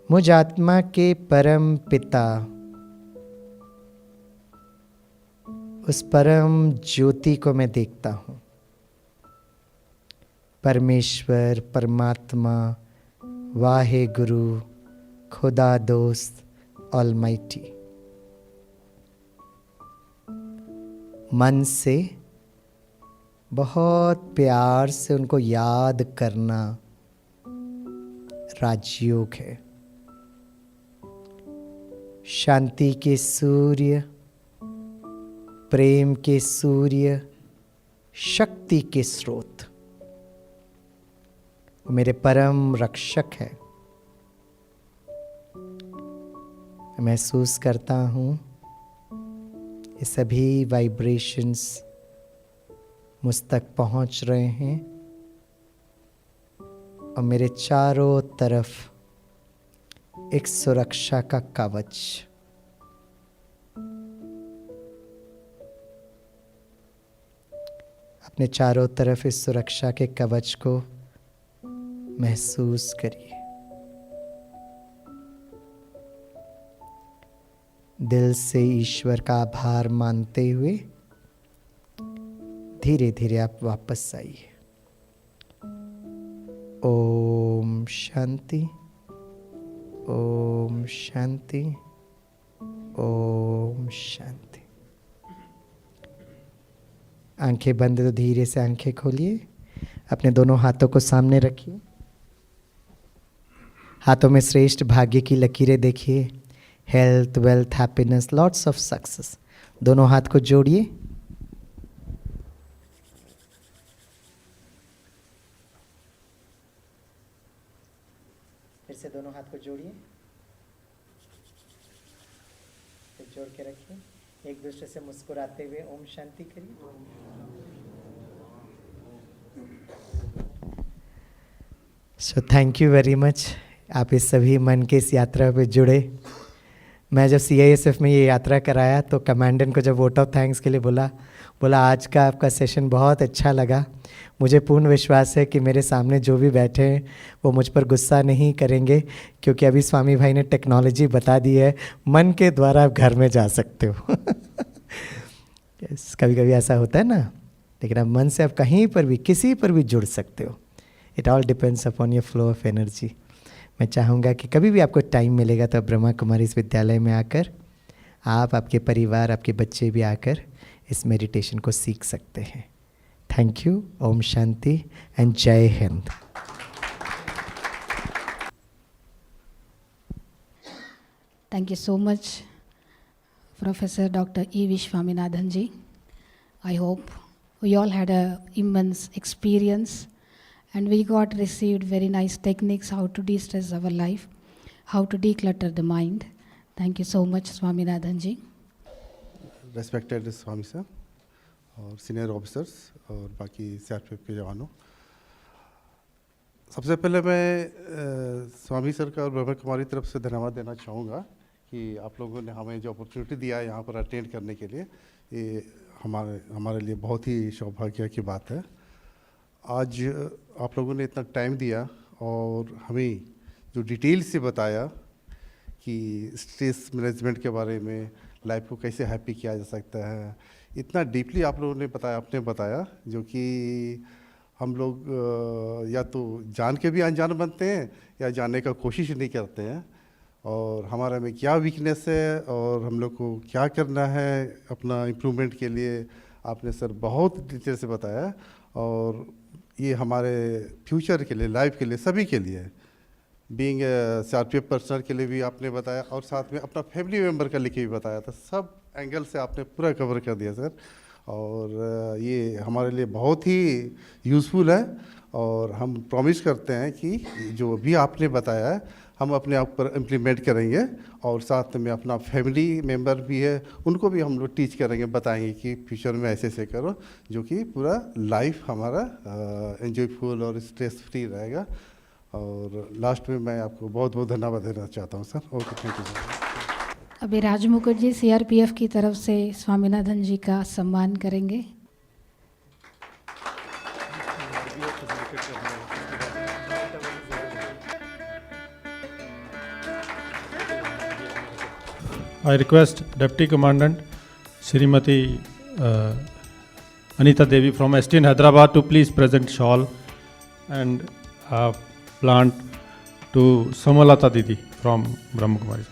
मुझ आत्मा के परम पिता, उस परम ज्योति को मैं देखता हूँ। परमेश्वर, परमात्मा, वाहे गुरु, खुदा दोस्त, ऑलमाइटी। मन से बहुत प्यार से उनको याद करना राजयोग है। शांति के सूर्य, प्रेम के सूर्य, शक्ति के स्रोत, वो मेरे परम रक्षक है। मैं महसूस करता हूँ ये सभी वाइब्रेशंस मुझ तक पहुँच रहे हैं और मेरे चारों तरफ एक सुरक्षा का कवच। अपने चारों तरफ इस सुरक्षा के कवच को महसूस करिए। दिल से ईश्वर का आभार मानते हुए धीरे धीरे आप वापस आइए। ओम शांति, ओम शांति, ओम शांति। आंखें बंद तो धीरे से आंखें खोलिए। अपने दोनों हाथों को सामने रखिए। हाथों में श्रेष्ठ भाग्य की लकीरें देखिए। Health, wealth, happiness, lots of success. दोनों हाथ को जोड़िए। फिर से दोनों हाथ को जोड़िए, फिर जोड़ के रखिए। एक दूसरे से मुस्कुराते हुए ओम शांति करिए। सो थैंक यू वेरी मच। आप इस सभी मन के इस यात्रा पे जुड़े। मैं जब CISF में ये यात्रा कराया तो कमांडेंट को जब वोट ऑफ थैंक्स के लिए बोला आज का आपका सेशन बहुत अच्छा लगा। मुझे पूर्ण विश्वास है कि मेरे सामने जो भी बैठे हैं वो मुझ पर गुस्सा नहीं करेंगे, क्योंकि अभी स्वामी भाई ने टेक्नोलॉजी बता दी है, मन के द्वारा आप घर में जा सकते हो। कभी कभी ऐसा होता है ना, लेकिन अब मन से आप कहीं पर भी किसी पर भी जुड़ सकते हो। It all depends upon your flow of energy. मैं चाहूँगा कि कभी भी आपको टाइम मिलेगा तो ब्रह्मा कुमारी इस विद्यालय में आकर आप, आपके परिवार, आपके बच्चे भी आकर इस मेडिटेशन को सीख सकते हैं। Thank you. ओम शांति एंड जय हिंद। Thank you so much, Professor Dr. E.V. Swaminathan ji. I hope we all had a immense experience and we got received very nice techniques how to de-stress our life, how to declutter the mind. Thank you so much, Swaminathan ji. Respected Swami sir और senior officers और बाकी CRPF के जवानों, सबसे पहले मैं स्वामी sir का और ब्रह्मा कुमारी तरफ से धन्यवाद देना चाहूँगा कि आप लोगों ने हमें जो अपॉर्चुनिटी दिया है यहाँ पर अटेंड करने के लिए, ये हमारे लिए बहुत ही सौभाग्य की बात है। आज आप लोगों ने इतना टाइम दिया और हमें जो डिटेल से बताया कि स्ट्रेस मैनेजमेंट के बारे में, लाइफ को कैसे हैप्पी किया जा सकता है, इतना डीपली आप लोगों ने बताया, आपने बताया, जो कि हम लोग या तो जान के भी अनजान बनते हैं या जानने का कोशिश नहीं करते हैं, और हमारे में क्या वीकनेस है और हम लोग को क्या करना है अपना इम्प्रूवमेंट के लिए, आपने सर बहुत डिटेल से बताया। और ये हमारे फ्यूचर के लिए, लाइफ के लिए, सभी के लिए, बीइंग CRPF पर्सनल के लिए भी आपने बताया और साथ में अपना फैमिली मेम्बर का लेके भी बताया था। सब एंगल से आपने पूरा कवर कर दिया सर, और ये हमारे लिए बहुत ही यूज़फुल है। और हम प्रॉमिस करते हैं कि जो भी आपने बताया है हम अपने आप पर इम्प्लीमेंट करेंगे, और साथ में अपना फैमिली मेम्बर भी है उनको भी हम लोग टीच करेंगे, बताएंगे कि फ्यूचर में ऐसे ऐसे करो, जो कि पूरा लाइफ हमारा एंजॉयफुल और स्ट्रेस फ्री रहेगा। और लास्ट में मैं आपको बहुत बहुत धन्यवाद देना चाहता हूँ sir. Okay, thank you sir. अभी राज मुकुट जी CRPF की तरफ से स्वामीनाथन जी का सम्मान करेंगे। I request Deputy Commandant Srimati Anita Devi from STN Hyderabad to please present shawl and plant to Samalata Didi from Brahma Kumari.